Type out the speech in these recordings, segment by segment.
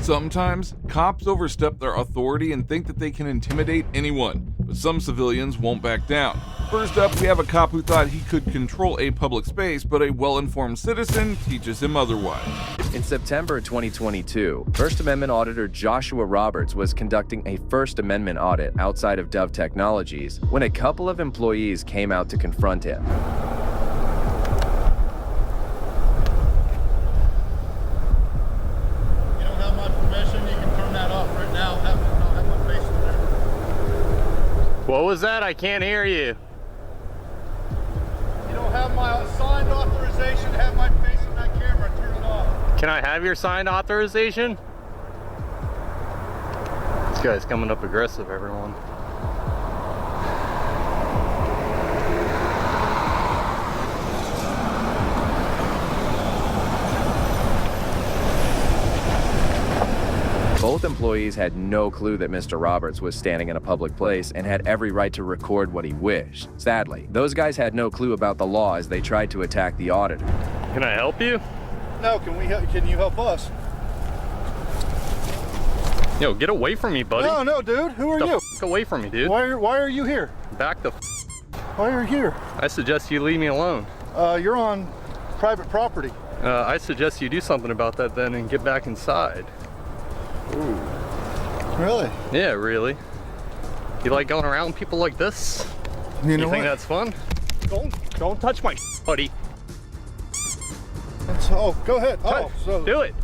Sometimes, cops overstep their authority and think that they can intimidate anyone, but some civilians won't back down. First up, we have a cop who thought he could control a public space, but a well-informed citizen teaches him otherwise. In September 2022, First Amendment Auditor Joshua Roberts was conducting a First Amendment audit outside of Dove Technologies when a couple of employees came out to confront him. What was that? I can't hear you. You don't have my signed authorization to have my face in that camera. Turn it off. Can I have your signed authorization? This guy's coming up aggressive, everyone. Both employees had no clue that Mr. Roberts was standing in a public place and had every right to record what he wished. Sadly, those guys had no clue about the law as they tried to attack the auditor. Can I help you? No, can you help us? Yo, get away from me, buddy. No, dude. Who are you? F away from me, dude. Why are you here? Back the f. Why are you here? I suggest you leave me alone. You're on private property. I suggest you do something about that then and get back inside. Ooh. Really? Yeah, really. You like going around people like this? You know think what? that's fun? Don't touch my buddy. Oh, go ahead. So Do it.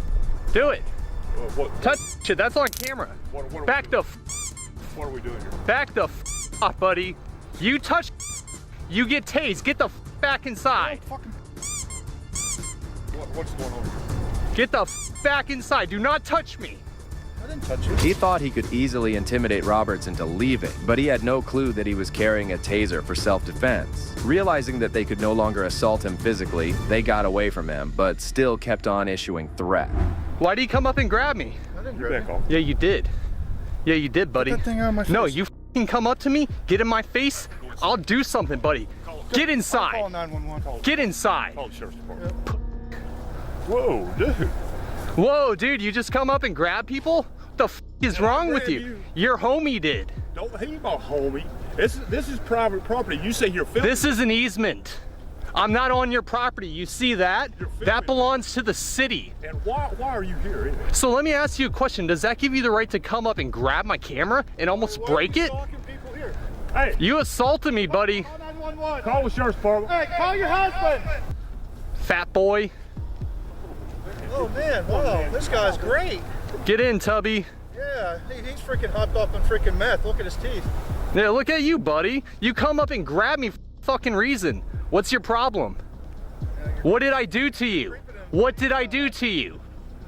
Do it. What? Touch it. That's on camera. What Back the What are we doing here? Back the off, buddy. You touch, you get tased. Get the back inside. What's going on here? Get the back inside. Do not touch me. I didn't touch you. He thought he could easily intimidate Roberts into leaving, but he had no clue that he was carrying a taser for self-defense. Realizing that they could no longer assault him physically, they got away from him, but still kept on issuing threats. Why did you come up and grab me? I didn't You're grab back you. off. Yeah, you did. Yeah, you did, buddy. Get that thing out of my face. No, you f***ing come up to me, get in my face, I'll do something, buddy. Get Call inside. 911. Get inside. Call the sheriff's department. Whoa, dude. Whoa, dude, you just come up and grab people? What the f is wrong with grabbed you? you. Your homie did. Don't hate my homie. This is private property. You say you're filming. This is an easement. I'm not on your property. You see that? You're filming. That belongs to the city. And why are you here anyway? So let me ask you a question. Does that give you the right to come up and grab my camera and almost break it? Stalking people here. Hey, You assaulted me, buddy. Call 911. call the sheriff's department. Hey, call your husband. Fat boy. Oh man, wow, this guy's great. Get in, Tubby. Yeah, he's freaking hopped off on freaking meth. Look at his teeth. Yeah, look at you, buddy. You come up and grab me for fucking reason. What's your problem? What did I do to you? What did I do to you?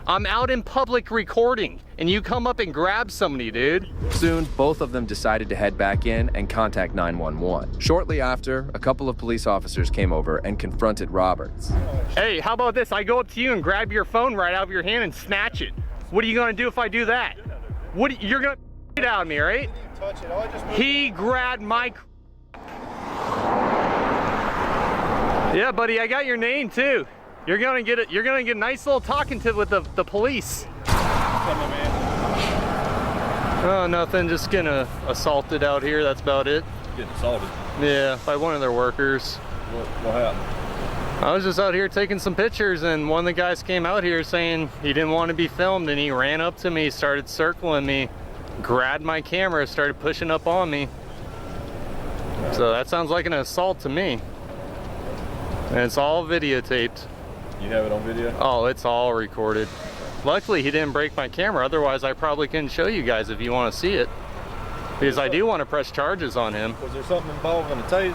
I'm out in public recording, and you come up and grab somebody, dude. Soon, both of them decided to head back in and contact 911. Shortly after, a couple of police officers came over and confronted Roberts. Hey, how about this? I go up to you and grab your phone right out of your hand and snatch it. What are you gonna do if I do that? You're gonna it out of me, right? He didn't touch it. All I just moved He grabbed my. Yeah, buddy, I got your name too. You're gonna get it. You're gonna get a nice little talking to with the police. Oh, nothing. Just getting assaulted out here. That's about it. Getting assaulted. Yeah, by one of their workers. What happened? I was just out here taking some pictures, and one of the guys came out here saying he didn't want to be filmed, and he ran up to me, started circling me, grabbed my camera, started pushing up on me. So that sounds like an assault to me. And it's all videotaped. You have it on video? Oh, it's all recorded. Luckily, he didn't break my camera. Otherwise, I probably couldn't show you guys if you want to see it. Because I do want to press charges on him. Was there something involved in the tasing?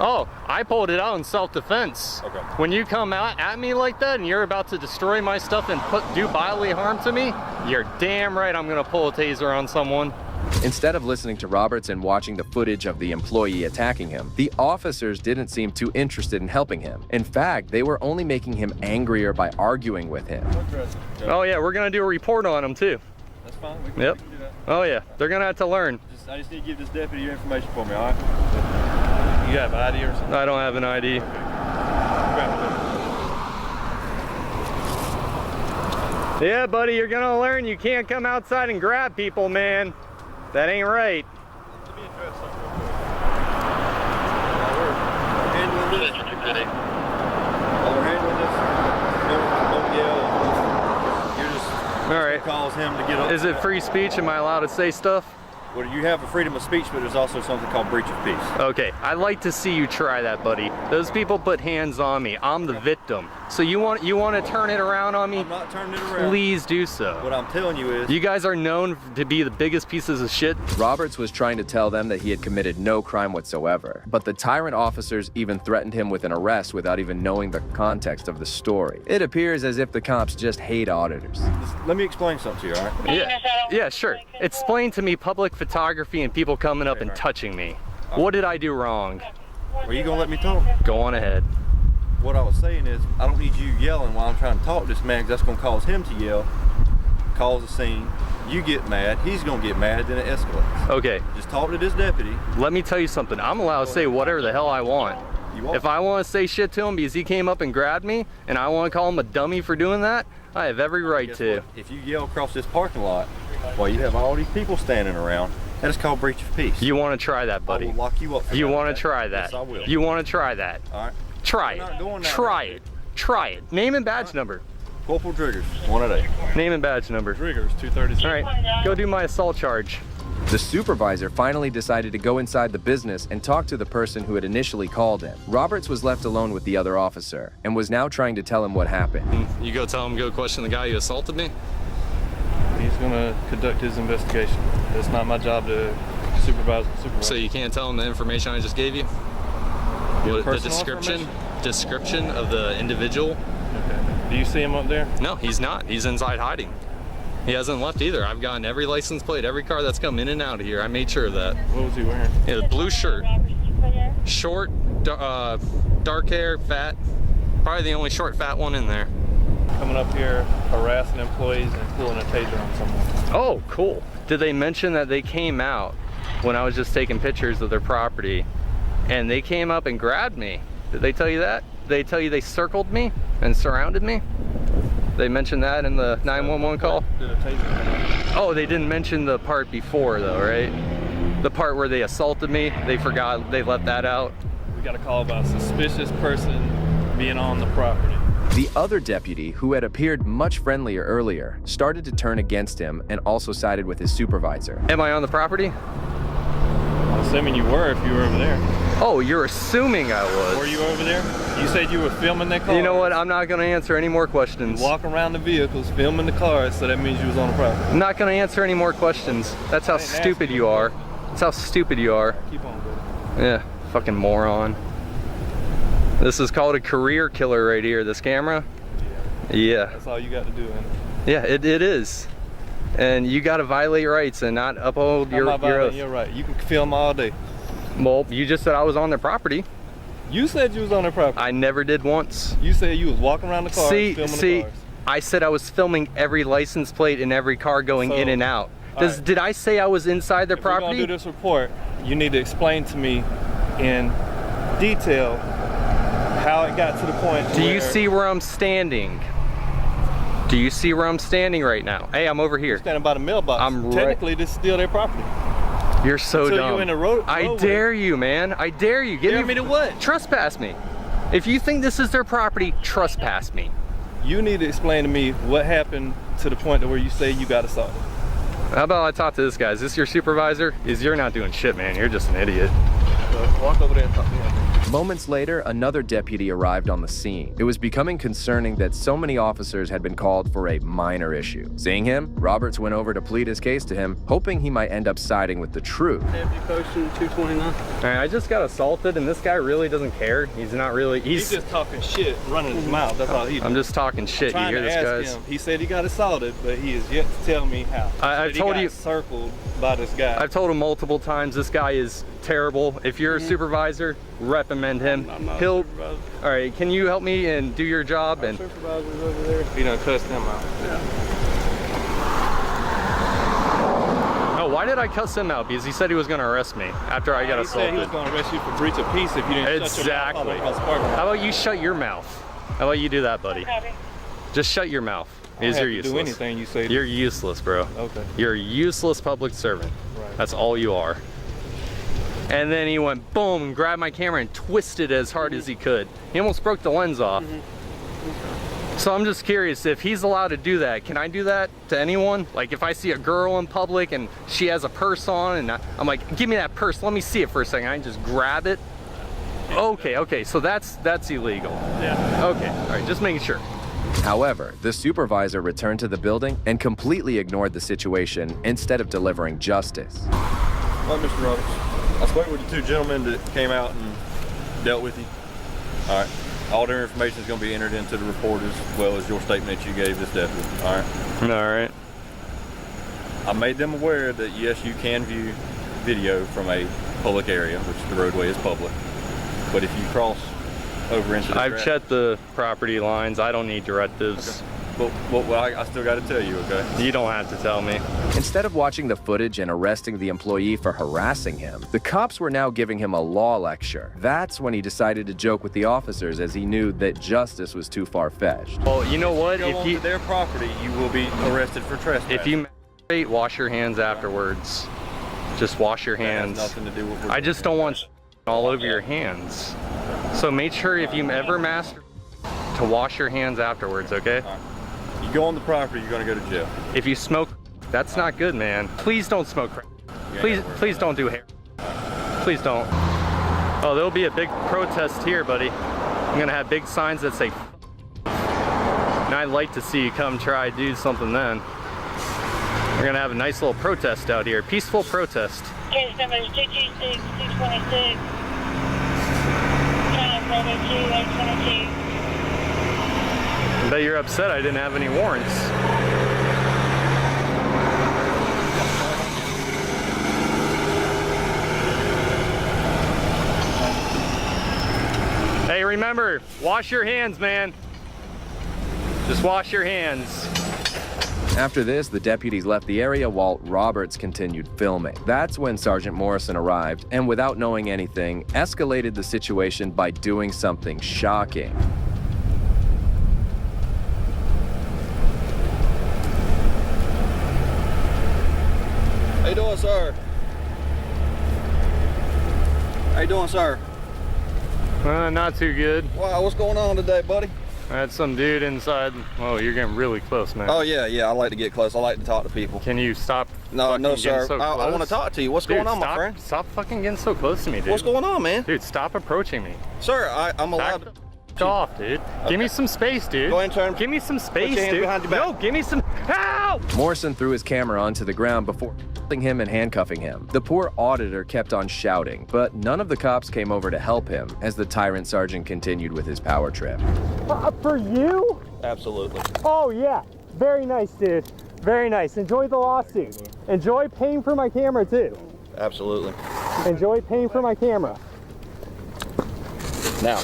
Oh, I pulled it out in self-defense. Okay. When you come out at me like that and you're about to destroy my stuff and do bodily harm to me, you're damn right I'm gonna pull a taser on someone. Instead of listening to Roberts and watching the footage of the employee attacking him, the officers didn't seem too interested in helping him. In fact, they were only making him angrier by arguing with him. Oh yeah, we're gonna do a report on him too. That's fine. Yep. We can do that. Oh yeah, they're gonna have to learn. I just need to give this deputy your information for me, all right? You have an ID or something? I don't have an ID. Yeah, buddy, you're gonna learn you can't come outside and grab people, man. That ain't right. Let me address something real quick. While we're handling this, don't yell. You're just All right. cause him to get up. Is it free speech? Am I allowed to say stuff? Well, you have a freedom of speech, but there's also something called breach of peace. Okay, I'd like to see you try that, buddy. Those people put hands on me. I'm the victim. So you want to turn it around on me? I'm not turning it around. Please do so. What I'm telling you is, You guys are known to be the biggest pieces of shit. Roberts was trying to tell them that he had committed no crime whatsoever, but the tyrant officers even threatened him with an arrest without even knowing the context of the story. It appears as if the cops just hate auditors. let me explain something to you, all right? Yeah, sure. Explain to me public photography and people coming up and touching me. What did I do wrong? Are you gonna let me talk? Go on ahead. What I was saying is, I don't need you yelling while I'm trying to talk to this man, because that's gonna cause him to yell, cause a scene. You get mad, he's gonna get mad, then it escalates. Okay, Just talk to this deputy. let me tell you something. I'm allowed to say whatever the hell I want. You want If I want to say shit to him because he came up and grabbed me and I want to call him a dummy for doing that, I have every right Guess to. what? If you yell across this parking lot while you have all these people standing around, that is called breach of peace. You want to try that, I buddy? will lock you up for You that, want okay? to try that? Yes, I will. You want to try that? All right. Try We're not it. going that Try route, it. Try it. Name and badge number. Corporal Triggers, 1-8. Name and badge number. Triggers, 236. All right, go do my assault charge. The supervisor finally decided to go inside the business and talk to the person who had initially called him. Roberts was left alone with the other officer and was now trying to tell him what happened. You go tell him, go question the guy who assaulted me? He's gonna conduct his investigation. It's not my job to supervise. So you can't tell him the information I just gave you? Your The personal description of the individual? Okay. Do you see him up there? No, he's not. He's inside hiding. He hasn't left either. I've gotten every license plate, every car that's come in and out of here. I made sure of that. What was he wearing? Yeah, the blue shirt. Short, dark hair, fat. Probably the only short, fat one in there. Coming up here, harassing employees and pulling a taser on someone. Oh, cool. Did they mention that they came out when I was just taking pictures of their property and they came up and grabbed me? Did they tell you that? Did they tell you they circled me and surrounded me? They mentioned that in the 911 call? Did a taser come out? Oh, they didn't mention the part before though, right? The part where they assaulted me, they forgot, they left that out. We got a call about a suspicious person being on the property. The other deputy, who had appeared much friendlier earlier, started to turn against him and also sided with his supervisor. Am I on the property? I'm assuming you were if you were over there. Oh, you're assuming I was. Were you over there? You said you were filming that car. You know what? I'm not gonna answer any more questions. Walk around the vehicles, filming the cars, so that means you was on the property. I'm not gonna answer any more questions. That's how I didn't ask stupid you you are. a question. That's how stupid you are. Keep on, bro. Yeah, fucking moron. This is called a career killer right here, this camera. Yeah, That's all you got to do. And yeah, it is. And you gotta violate rights and not uphold your oath. You're right. You can film all day. Well, you just said I was on their property. You said you was on their property. I never did once. You said you was walking around the car, filming the cars. I said I was filming every license plate in every car going So, in and out. all right. Did I say I was inside their If we're property? gonna do this report, you need to explain to me in detail how it got to the point. Do you see where I'm standing? Do you see where I'm standing right now? Hey, I'm over here. Standing by the mailbox. I'm right- Technically, this is still their property. You're so Until dumb. you in the road. I dare you, man. I dare you. Dare me to what? Trespass me. If you think this is their property, trespass me. You need to explain to me what happened to the point to where you say you got assaulted. How about I talk to this guy? Is this your supervisor? Because you're not doing shit, man. You're just an idiot. So walk over there and talk to him. Moments later, another deputy arrived on the scene. It was becoming concerning that so many officers had been called for a minor issue. Seeing him, Roberts went over to plead his case to him, hoping he might end up siding with the truth. Deputy posted 229. All right, I just got assaulted, and this guy really doesn't care. He's not really. He's just talking shit, running his mouth. That's all he does. I'm just talking shit. You Trying hear to this, ask guys? him. He said he got assaulted, but he is yet to tell me how. I've He told got you- circled by this guy. I've told him multiple times this guy is terrible. If you're a supervisor, reprimand him. I'm not a He'll. supervisor. All right, can you help me and do your job? And Supervisor's over there. He done cussed him out. oh, why did I cuss him out? Because he said he was going to arrest me after I got He said he was assaulted. going to arrest you for breach of peace if you didn't shut your mouth all Exactly. across the parking lot. How about you shut your mouth? How about you do that, buddy? Just shut your mouth. is have you're to do useless. anything you say. You're useless, bro. Okay. You're a useless public servant. Right. That's all you are. And then he went boom and grabbed my camera and twisted as hard as he could. He almost broke the lens off. So I'm just curious, if he's allowed to do that, can I do that to anyone? Like if I see a girl in public and she has a purse on and I'm like, give me that purse, let me see it for a second. I can just grab it. Okay, so that's illegal. Yeah. Okay, all right, just making sure. However, the supervisor returned to the building and completely ignored the situation instead of delivering justice. All right, Mr. Roberts. I spoke with the two gentlemen that came out and dealt with you. All right. All their information is going to be entered into the report as well as your statement that you gave this deputy. All right. All right. I made them aware that yes, you can view video from a public area, which the roadway is public. But if you cross over into the I've checked the property lines. I don't need directives. Well, I still got to tell you, okay? You don't have to tell me. Instead of watching the footage and arresting the employee for harassing him, the cops were now giving him a law lecture. That's when he decided to joke with the officers, as he knew that justice was too far-fetched. Well, you know what? If you go onto their property, you will be arrested for trespassing. If you masturbate, wash your hands afterwards. Just wash your That has hands. nothing to do with what I you're just doing. don't want all over your hands. So make sure if you ever masturbate to wash your hands afterwards, okay? All right. You go on the property, you're going to go to jail. If you smoke, that's not good, man. Please don't smoke crack. Please don't do hair. Please don't. Oh, there'll be a big protest here, buddy. I'm gonna have big signs that say and I'd like to see you come try do something then. We're gonna have a nice little protest out here. Peaceful protest. Case number is 226-626. Child brother 2822. I bet you're upset I didn't have any warrants. Hey, remember, wash your hands, man. Just wash your hands. After this, the deputies left the area while Roberts continued filming. That's when Sergeant Morrison arrived and, without knowing anything, escalated the situation by doing something shocking. How you doing, sir? How you doing, sir? Not too good. Wow, what's going on today, buddy? I had some dude inside. Oh, you're getting really close, man. Oh, yeah, I like to get close. I like to talk to people. Can you stop? No, fucking sir. getting so I want to close? talk to you. What's going on, my friend? Stop fucking getting so close to me, dude. What's going on, man? Dude, stop approaching me. Sir, I'm allowed Back to... the off, dude. Give me some space, dude. Go ahead and turn. Give me some space, your hands dude. behind your back. No, give me some. Ow! Morrison threw his camera onto the ground before holding him and handcuffing him. The poor auditor kept on shouting, but none of the cops came over to help him as the tyrant sergeant continued with his power trip. For you? Absolutely. Oh yeah, very nice, dude. Very nice. Enjoy the lawsuit. Enjoy paying for my camera too. Absolutely. Enjoy paying for my camera. Now,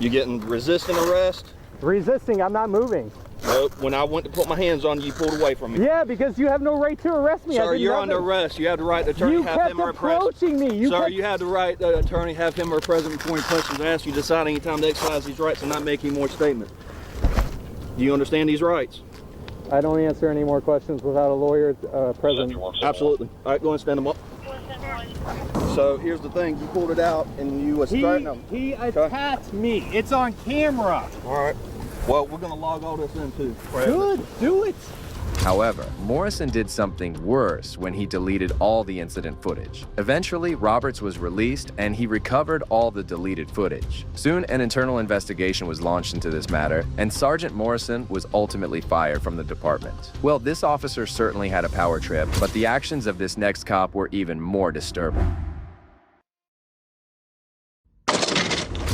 you getting resisting arrest? Resisting, I'm not moving. Nope. When I went to put my hands on you, you pulled away from me. Yeah, because you have no right to arrest me. I Sir, did you're nothing. under arrest. You have the right to attorney You have kept him or present. approaching me. Sir, you have the right to attorney have him or present before any questions are asked. You decide any time to exercise these rights and not make any more statement. Do you understand these rights? I don't answer any more questions without a lawyer present. Absolutely. All right, go and stand them up. So here's the thing. You pulled it out and you was starting them. He attacked me. It's on camera. All right. Well, we're going to log all this in too. Good, do it. However, Morrison did something worse when he deleted all the incident footage. Eventually, Roberts was released and he recovered all the deleted footage. Soon, an internal investigation was launched into this matter, and Sergeant Morrison was ultimately fired from the department. Well, this officer certainly had a power trip, but the actions of this next cop were even more disturbing.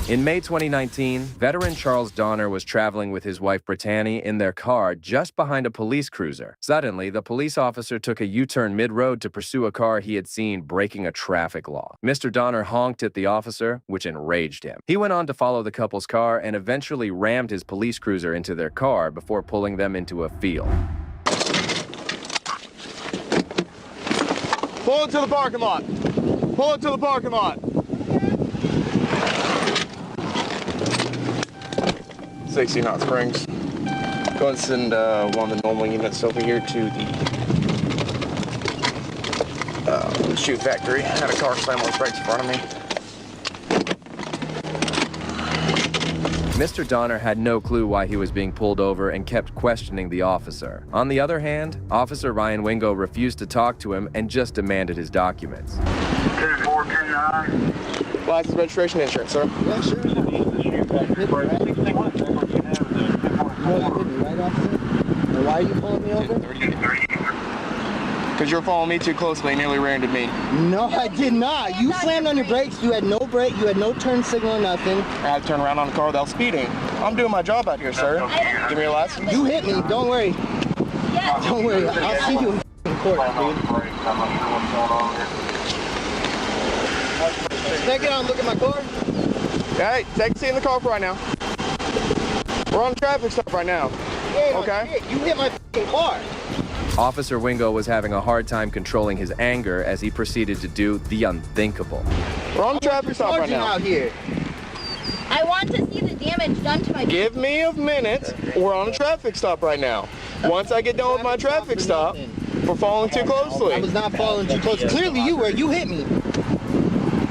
In May 2019, veteran Charles Donner was traveling with his wife Brittany in their car just behind a police cruiser. Suddenly, the police officer took a U-turn mid-road to pursue a car he had seen breaking a traffic law. Mr. Donner honked at the officer, which enraged him. He went on to follow the couple's car and eventually rammed his police cruiser into their car before pulling them into a field. Pull into the parking lot. Pull into the parking lot. 60 Knot Springs. Go and send one of the normal units over here to the shoe factory. Had a car slam on the brakes in front of me. Mr. Donner had no clue why he was being pulled over and kept questioning the officer. On the other hand, Officer Ryan Wingo refused to talk to him and just demanded his documents. 2429. License, registration, insurance, sir. Yeah, sure. Why are you pulling me over? Because you're following me too closely and nearly ran into me. No, I did not. You slammed on your brakes. You had no brake. You had no turn signal or nothing. I had to turn around on the car without speeding. I'm doing my job out here, sir. Give me your license. You hit me. Don't worry. Don't worry. I'll see you in court, dude. Take it out and look at my car. Hey, take a seat in the car for right now. We're on a traffic stop right now. Hey, okay? You hit my car. Officer Wingo was having a hard time controlling his anger as he proceeded to do the unthinkable. We're on a traffic stop right now. Out here. I want to see the damage done to my... Give me a minute. We're on a traffic stop right now. Once I get done with my traffic stop, we're following too closely. I was not following too close. Clearly you were. You hit me.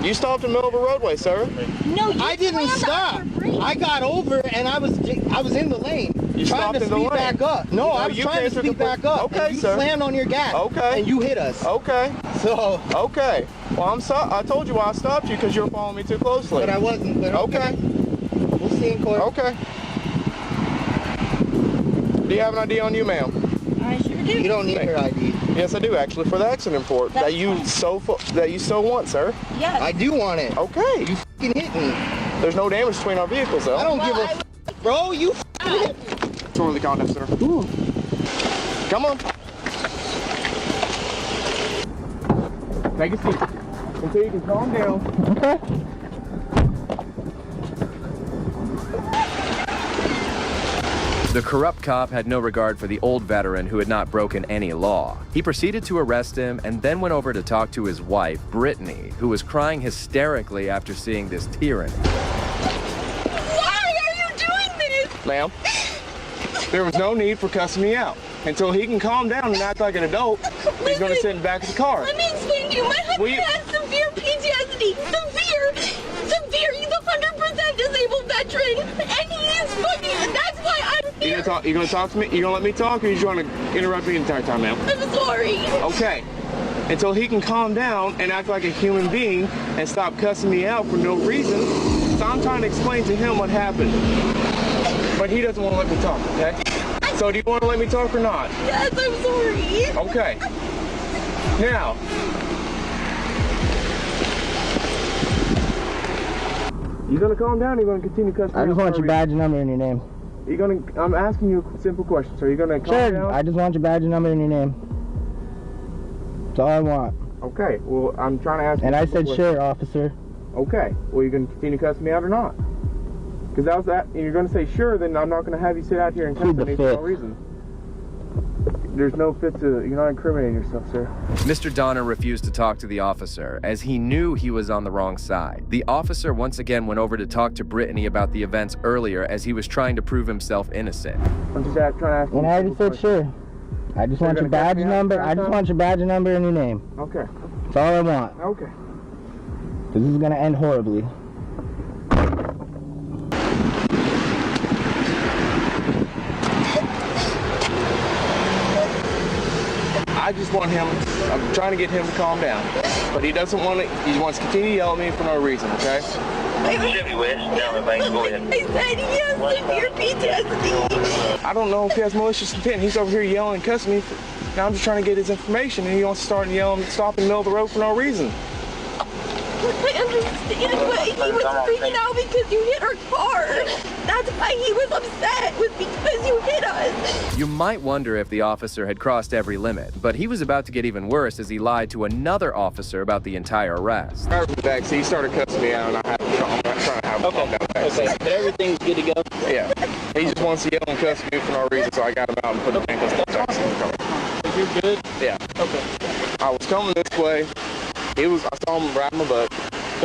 You stopped in the middle of a roadway, sir. No, you I didn't stop. I got over and I was in the lane. You trying to speed back up. No, I was trying to speed back up. Okay, and you sir. slammed on your gas. Okay. And you hit us. Okay. So. Okay. Well, I'm sorry. I told you why I stopped you because you were following me too closely. But I wasn't. But okay. We'll see in court. Okay. Do you have an ID on you, ma'am? I sure do. You don't need her ID. Yes, I do actually for the accident report that you so want, sir. Yes. I do want it. Okay. You f***ing hit me. There's no damage between our vehicles, though. I don't give a f***, bro. You f***ing hit me. Totally the contact, sir. Ooh. Come on. Take a seat until you can calm down. Okay. The corrupt cop had no regard for the old veteran who had not broken any law. He proceeded to arrest him and then went over to talk to his wife, Brittany, who was crying hysterically after seeing this tyranny. Why are you doing this? Ma'am, there was no need for cussing me out. Until he can calm down and act like an adult, he's going to sit in the back of the car. Let me explain to you. My husband has severe PTSD. Severe. He's a 100% disabled veteran. And he is fucking, that's why I'm here. You gonna talk to me? You gonna let me talk, or you just want to interrupt me the entire time, ma'am? I'm sorry. Okay. Until he can calm down and act like a human being and stop cussing me out for no reason. So I'm trying to explain to him what happened. But he doesn't want to let me talk, okay? So do you want to let me talk or not? Yes, I'm sorry. Okay. Now. You gonna calm down or you gonna continue cussing me out? I just want your badge number and your name. I'm asking you a simple question. So are you gonna calm down? Sure, I just want your badge number and your name. That's all I want. Okay, well, I'm trying to ask you. And I said, sure, officer. Okay, well, you're going to continue cussing me out or not? Because that was that, and you're going to say sure, then I'm not going to have you sit out here and cuss me for no reason. There's no fit to, you're not incriminating yourself, sir. Mr. Donner refused to talk to the officer as he knew he was on the wrong side. The officer once again went over to talk to Brittany about the events earlier as he was trying to prove himself innocent. I'm just trying to ask you. And I already said sure. I just want your badge number. I just want your badge number and your name. Okay. That's all I want. Okay. Because this is going to end horribly. I just want him, I'm trying to get him to calm down. But he doesn't want to, he wants to continue yelling at me for no reason, okay? Chevy West, down the bank, go ahead. I said he has severe PTSD. I don't know if he has malicious intent. He's over here yelling and cussing me. Now I'm just trying to get his information, and he wants to start yelling, stop in the middle of the road for no reason. I understand, but he was freaking out because you hit our car. That's why he was upset, was because you hit us. You might wonder if the officer had crossed every limit, but he was about to get even worse as he lied to another officer about the entire arrest. I was back, so he started cussing me out, and I'm trying to have him calm down back. Okay, but everything's good to go? Yeah. He just wants to yell and cuss me for no reason, so I got him out and put the handcuffs back in the car. You're good? Yeah. Okay. I was coming this way. I saw him riding my butt.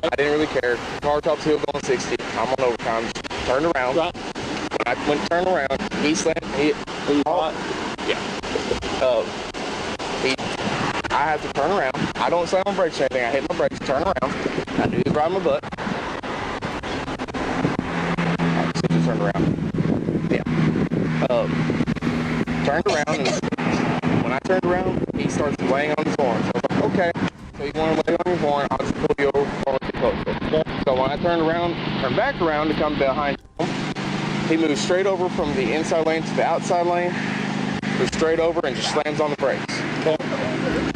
I didn't really care. Car tops hill going 60. I'm on overtime. Just turned around. Right. When I went to turn around, he Yeah. I had to turn around. I don't slam on brakes or anything. I hit my brakes, turn around. I knew he was riding my butt. So just turned around. Yeah. Turned around, and when I turned around, he starts laying on his horn. So I was like, okay. So you want to lay on your horn, I'll just pull you over before I get closer. So when I turned back around to come behind him, he moves straight over from the inside lane to the outside lane, moves straight over and just slams on the brakes.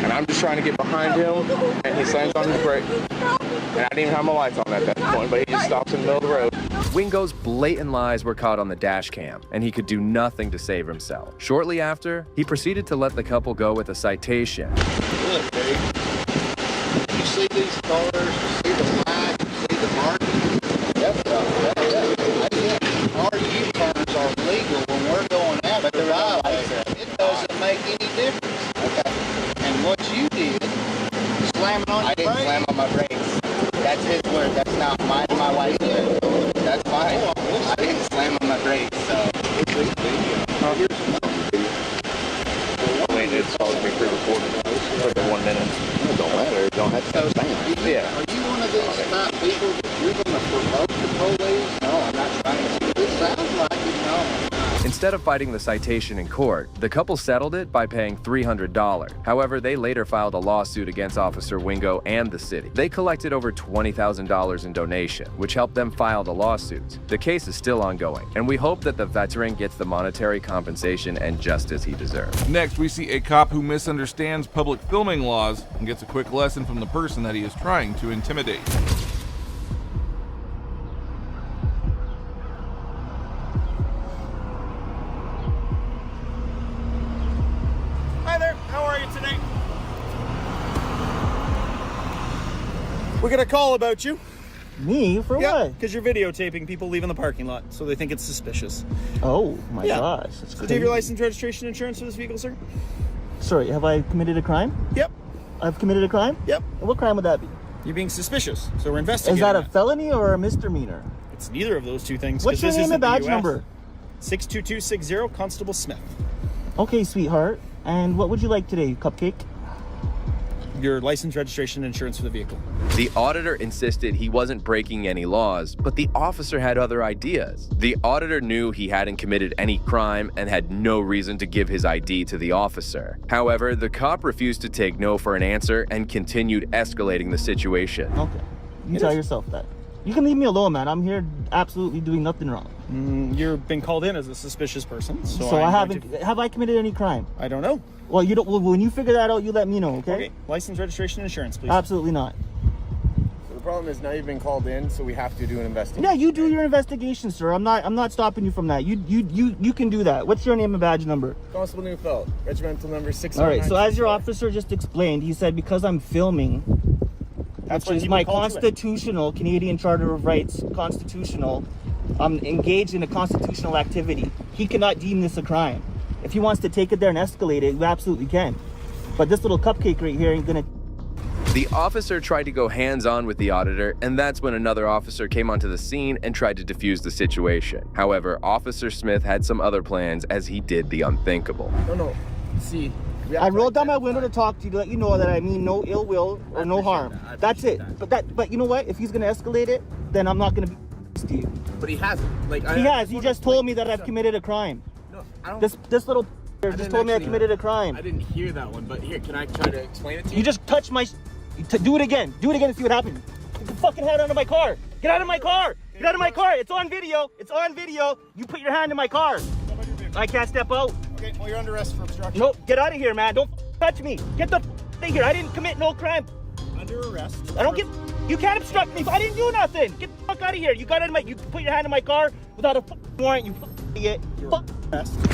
And I'm just trying to get behind him, and he slams on his brake. And I didn't even have my lights on at that point, but he just stops in the middle of the road. Wingo's blatant lies were caught on the dash cam, and he could do nothing to save himself. Shortly after, he proceeded to let the couple go with a citation. Look, Dave. You see these cars, you see the flag, you see the marking. Our U-turns are legal when we're going after the violation. It doesn't make any difference. Okay. And what you did, slamming on your brakes. I didn't slam on my brakes. That's his word. That's not my license. That's fine. I didn't slam on my brakes, so it's a video. I mean, it's always been pre-recorded for the 1 minute. It don't matter. It don't have to stand. Yeah. Are you one of these type people that you're going to provoke the police? No, I'm not trying to. It sounds like it. No. Instead of fighting the citation in court, the couple settled it by paying $300. However, they later filed a lawsuit against Officer Wingo and the city. They collected over $20,000 in donation, which helped them file the lawsuits. The case is still ongoing, and we hope that the veteran gets the monetary compensation and justice he deserves. Next, we see a cop who misunderstands public filming laws and gets a quick lesson from the person that he is trying to intimidate. Hi there, how are you today? We got a call about you. Me? For what? Because you're videotaping people leaving the parking lot, so they think it's suspicious. Oh my gosh. That's So do you have your license, registration, insurance for this vehicle, sir? Sorry, have I committed a crime? Yep. I've committed a crime? Yep. What crime would that be? You're being suspicious, so we're investigating. Is that a felony or a misdemeanor? It's neither of those two things. What's your name and badge number? 62260, Constable Smith. Okay, sweetheart. And what would you like today, Cupcake? Your license, registration, insurance for the vehicle. The auditor insisted he wasn't breaking any laws, but the officer had other ideas. The auditor knew he hadn't committed any crime and had no reason to give his ID to the officer. However, the cop refused to take no for an answer and continued escalating the situation. Okay. You tell yourself that. You can leave me alone, man. I'm here absolutely doing nothing wrong. You've been called in as a suspicious person, so I haven't. Have I committed any crime? I don't know. Well, you don't. Well, when you figure that out, you let me know, okay? Okay. License, registration, insurance, please. Absolutely not. So the problem is now you've been called in, so we have to do an investigation. Yeah, you do your investigation, sir. I'm not stopping you from that. You can do that. What's your name and badge number? Constable Neufeld, regimental number 6. All right. So as your officer just explained, he said because I'm filming, That's which is my constitutional Canadian Charter of Rights, constitutional. I'm engaged in a constitutional activity. He cannot deem this a crime. If he wants to take it there and escalate it, you absolutely can. But this little cupcake right here ain't gonna. The officer tried to go hands-on with the auditor, and that's when another officer came onto the scene and tried to defuse the situation. However, Officer Smith had some other plans as he did the unthinkable. No. See, I rolled down my window to talk to you to let you know that I mean no ill will or no harm. That's it. But you know what? If he's gonna escalate it, then I'm not gonna be to you. But he hasn't. He has. He just told me that I've committed a crime. No, I don't. This little just told me I committed a crime. I didn't hear that one, but here, can I try to explain it to you? You just touched my. Do it again. Do it again and see what happens. Get the fucking hand out of my car. Get out of my car. Get out of my car. It's on video. It's on video. You put your hand in my car. I can't step out. Okay, well, you're under arrest for obstruction. No, get out of here, man. Don't touch me. Get the out of here. I didn't commit no crime. Under arrest. I don't get. You can't obstruct me. I didn't do nothing. Get the fuck out of here. You got out of my. You put your hand in my car without a warrant. You idiot.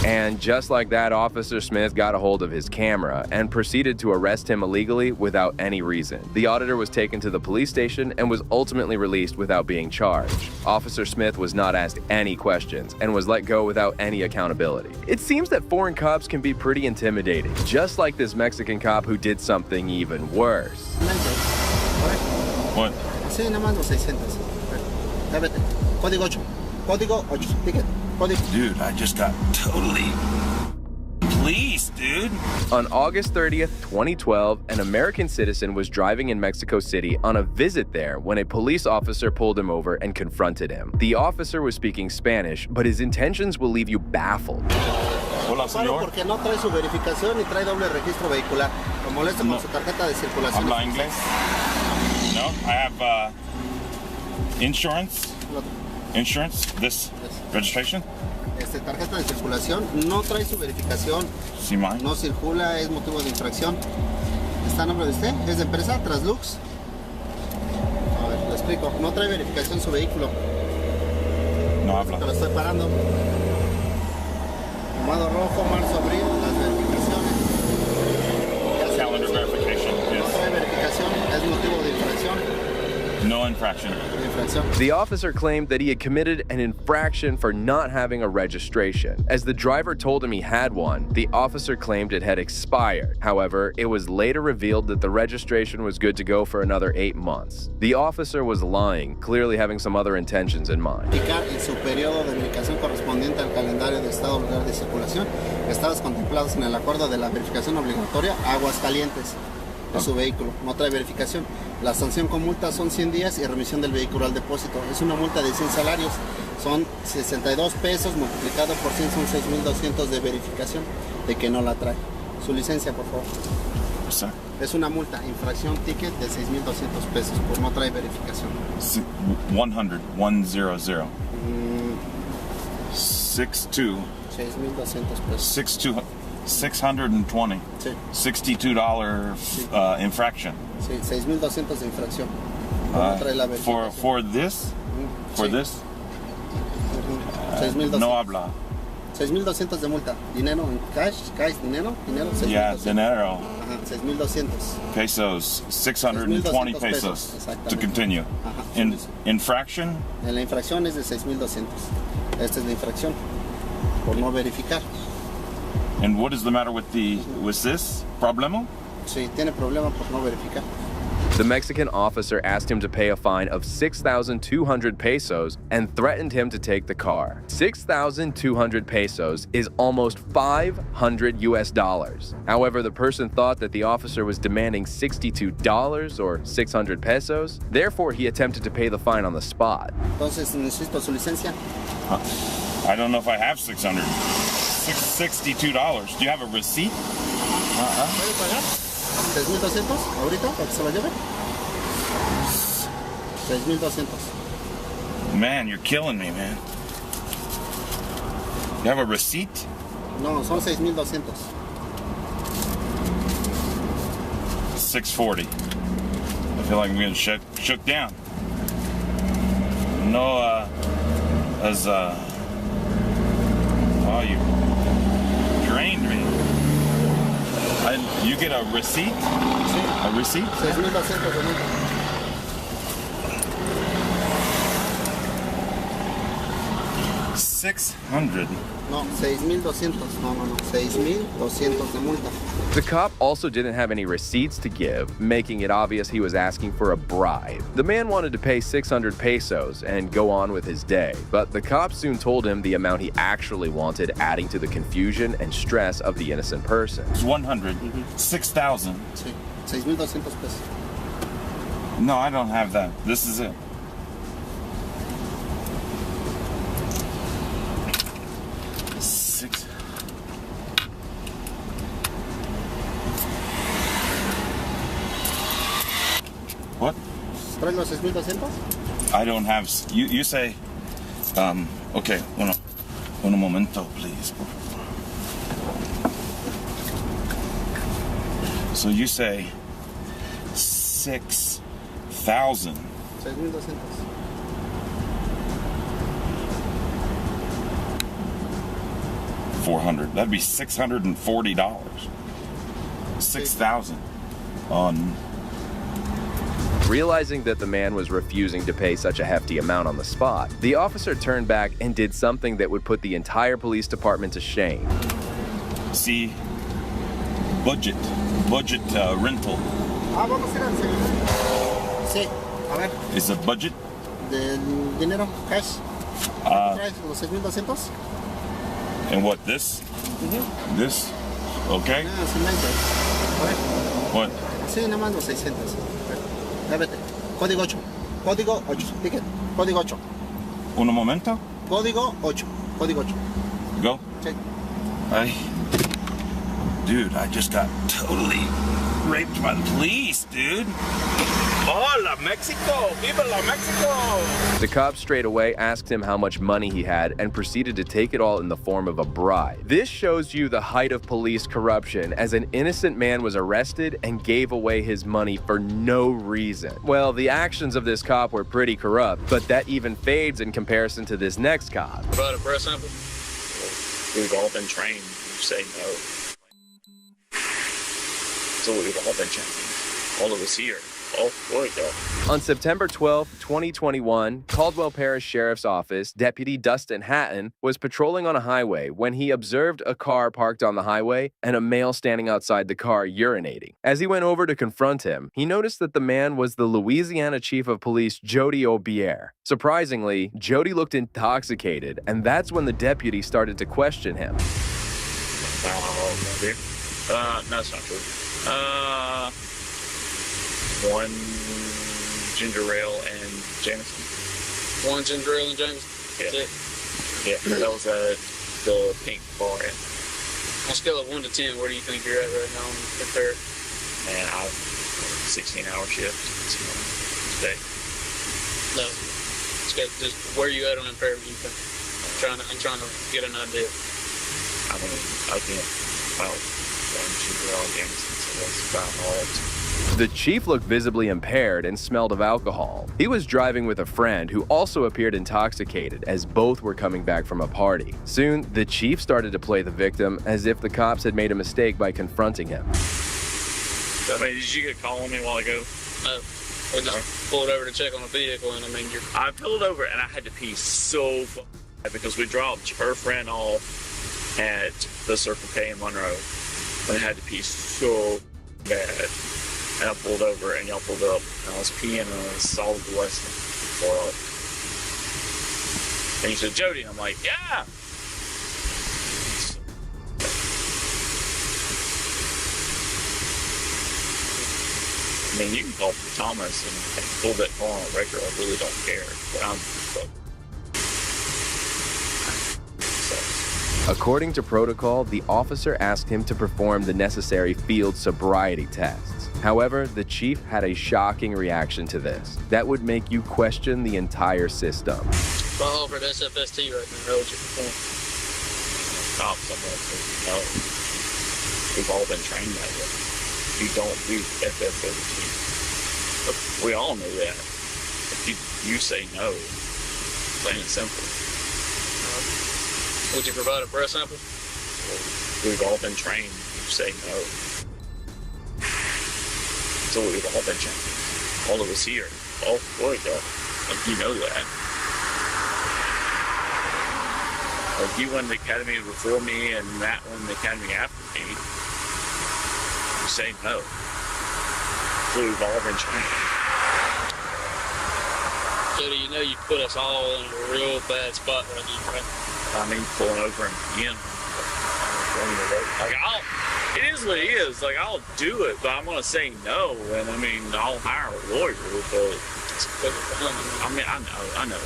And just like that, Officer Smith got a hold of his camera and proceeded to arrest him illegally without any reason. The auditor was taken to the police station and was ultimately released without being charged. Officer Smith was not asked any questions and was let go without any accountability. It seems that foreign cops can be pretty intimidating, just like this Mexican cop who did something even worse. What? Sí, nada más los 600. Vete. Código 8. Código 8. Ticket. Dude, I just got totally Please, dude. On August 30th, 2012, an American citizen was driving in Mexico City on a visit there when a police officer pulled him over and confronted him. The officer was speaking Spanish, but his intentions will leave you baffled. Hola, señor. Porque no trae su verificación y trae doble registro vehicular. Lo molesta con su tarjeta de circulación. Habla inglés? No, I have insurance. Insurance. This registration. Tarjeta de circulación, no trae su verificación, Sí, ma'am. no circula, es motivo de infracción. ¿Está a nombre de usted? ¿Es de empresa? ¿Traslux? A ver, le explico. No trae verificación su vehículo. No habla. Te lo estoy parando. Modo rojo, marzo, abril, las verificaciones. Calendar verification. No trae verificación, es motivo de infracción. No infraction. The officer claimed that he had committed an infraction for not having a registration. As the driver told him he had one, the officer claimed it had expired. However, it was later revealed that the registration was good to go for another 8 months. The officer was lying, clearly having some other intentions in mind. En su periodo de verificación correspondiente al calendario de estado lugar de circulación, estados contemplados en el acuerdo de la verificación obligatoria Aguascalientes de su vehículo. No trae verificación. La sanción con multa son 100 días y remisión del vehículo al depósito. Es una multa de 100 salarios. Son 62 pesos multiplicado por 100 son 6,200 de verificación de que no la trae. Su licencia, por favor. Sir. Es una multa, infracción, ticket de 6,200 pesos por no trae verificación. 100. 100. 62. 6,200 pesos. 620. Sí. $62 infraction. Sí, 6,200 de infracción. No trae la verificación. For this? For Sí. this? 6,200. No habla. 6,200 de multa. Dinero en cash, dinero, 6,200. Yeah, dinero. Ajá, 6,200. Pesos, 620 pesos to exactamente. continue. Ajá. Infraction? En la infracción es de 6,200. Esta es la infracción por no verificar. And what is the matter with this problema? Sí, tiene problema por no verificar. The Mexican officer asked him to pay a fine of 6,200 pesos and threatened him to take the car. 6,200 pesos is almost $500 US. However, the person thought that the officer was demanding $62 or 600 pesos. Therefore, he attempted to pay the fine on the spot. Entonces, necesito su licencia. I don't know if I have $62. Do you have a receipt? ¿Puede pagar? 6,200 ahorita para que se lo lleve. 6,200. Man, you're killing me, man. You have a receipt? No, son 6,200. 640. I feel like I'm getting shook down. No, oh, you drained me. You get a receipt? Sí. A receipt? 6,200 de multa. $600. No, 6,200. No. 6,200 de multa. The cop also didn't have any receipts to give, making it obvious he was asking for a bribe. The man wanted to pay 600 pesos and go on with his day, but the cop soon told him the amount he actually wanted, adding to the confusion and stress of the innocent person. It's 100. 6,000. Sí, 6,200 pesos. No, I don't have that. This is it. What? ¿Traes los 6,200? I don't have. You say. Okay. Un momento, please. So you say 6,000. 6,200. $400. That'd be $640. 6,000 on. Realizing that the man was refusing to pay such a hefty amount on the spot, the officer turned back and did something that would put the entire police department to shame. See, budget rental. Vamos a ir al segundo. Sí, a ver. Is a budget? Del dinero, cash. ¿Traes los 6,200? And what, this? This? Okay? What? Sí, nada más los 600. Ya vete. Código 8. Código 8. Ticket. Código 8. Un momento. Código 8. Código 8. Go. Sí. Dude, I just got totally raped by the police, dude. Hola, Mexico! Viva la Mexico! The cop straight away asked him how much money he had and proceeded to take it all in the form of a bribe. This shows you the height of police corruption, as an innocent man was arrested and gave away his money for no reason. Well, the actions of this cop were pretty corrupt, but that even fades in comparison to this next cop. About a breath sample? We've all been trained to say no. So we've all been trained. All of us here. Oh, boy, though. On September 12, 2021, Caldwell Parish Sheriff's Office Deputy Dustin Hatton was patrolling on a highway when he observed a car parked on the highway and a male standing outside the car urinating. As he went over to confront him, he noticed that the man was the Louisiana Chief of Police Jody Aubier. Surprisingly, Jody looked intoxicated, and that's when the deputy started to question him. Maybe. No, that's not true. One ginger ale and Jameson. One ginger ale and Jameson? Yeah. Yeah, that was at the pink bar. On a scale of 1 to 10, where do you think you're at right now compared? Man, I've 16-hour shift today. No. Just where you at on impairment, you think? I'm trying to get an idea. I mean, I can't. Well, one ginger ale and Jameson, so that's about all. The chief looked visibly impaired and smelled of alcohol. He was driving with a friend who also appeared intoxicated, as both were coming back from a party. Soon, the chief started to play the victim as if the cops had made a mistake by confronting him. I mean, did you get a call on me while ago? No. We just pulled over to check on the vehicle, and I mean, I pulled over and I had to pee so bad because we dropped her friend off at the Circle K in Monroe. And I had to pee so bad. And I pulled over and y'all pulled up and I was peeing and I saw the Western pull up. And you said, Jody, and I'm like, yeah. I mean, you can call Thomas and pull that car on a regular. I really don't care. But According to protocol, the officer asked him to perform the necessary field sobriety tests. However, the chief had a shocking reaction to this that would make you question the entire system. If I offered SFST right now, how would you perform? Stop someone says no. We've all been trained that way. You don't do FFST. We all know that. If you say no, plain and simple. Would you provide a breath sample? We've all been trained to say no. So we've all been trained. All of us here. Oh, boy, though. Like, you know that. Like, you won the academy before me and Matt won the academy after me. You say no. So we've all been trained. Jody, you know you put us all in a real bad spot right now, right? I mean, pulling over and again. Like, it is what it is. Like, I'll do it, but I'm going to say no. And I mean, I'll hire a lawyer, but I mean, I know.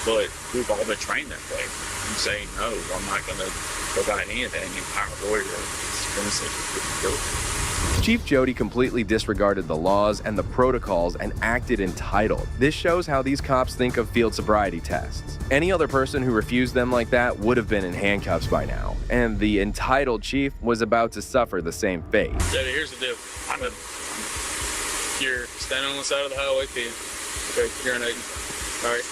But we've all been trained that way. You say no, I'm not going to go about anything and hire a lawyer. It's going to say guilty. Chief Jody completely disregarded the laws and the protocols and acted entitled. This shows how these cops think of field sobriety tests. Any other person who refused them like that would have been in handcuffs by now, and the entitled chief was about to suffer the same fate. Jody, here's the deal. You're standing on the side of the highway peeing. Okay, urinating. All right.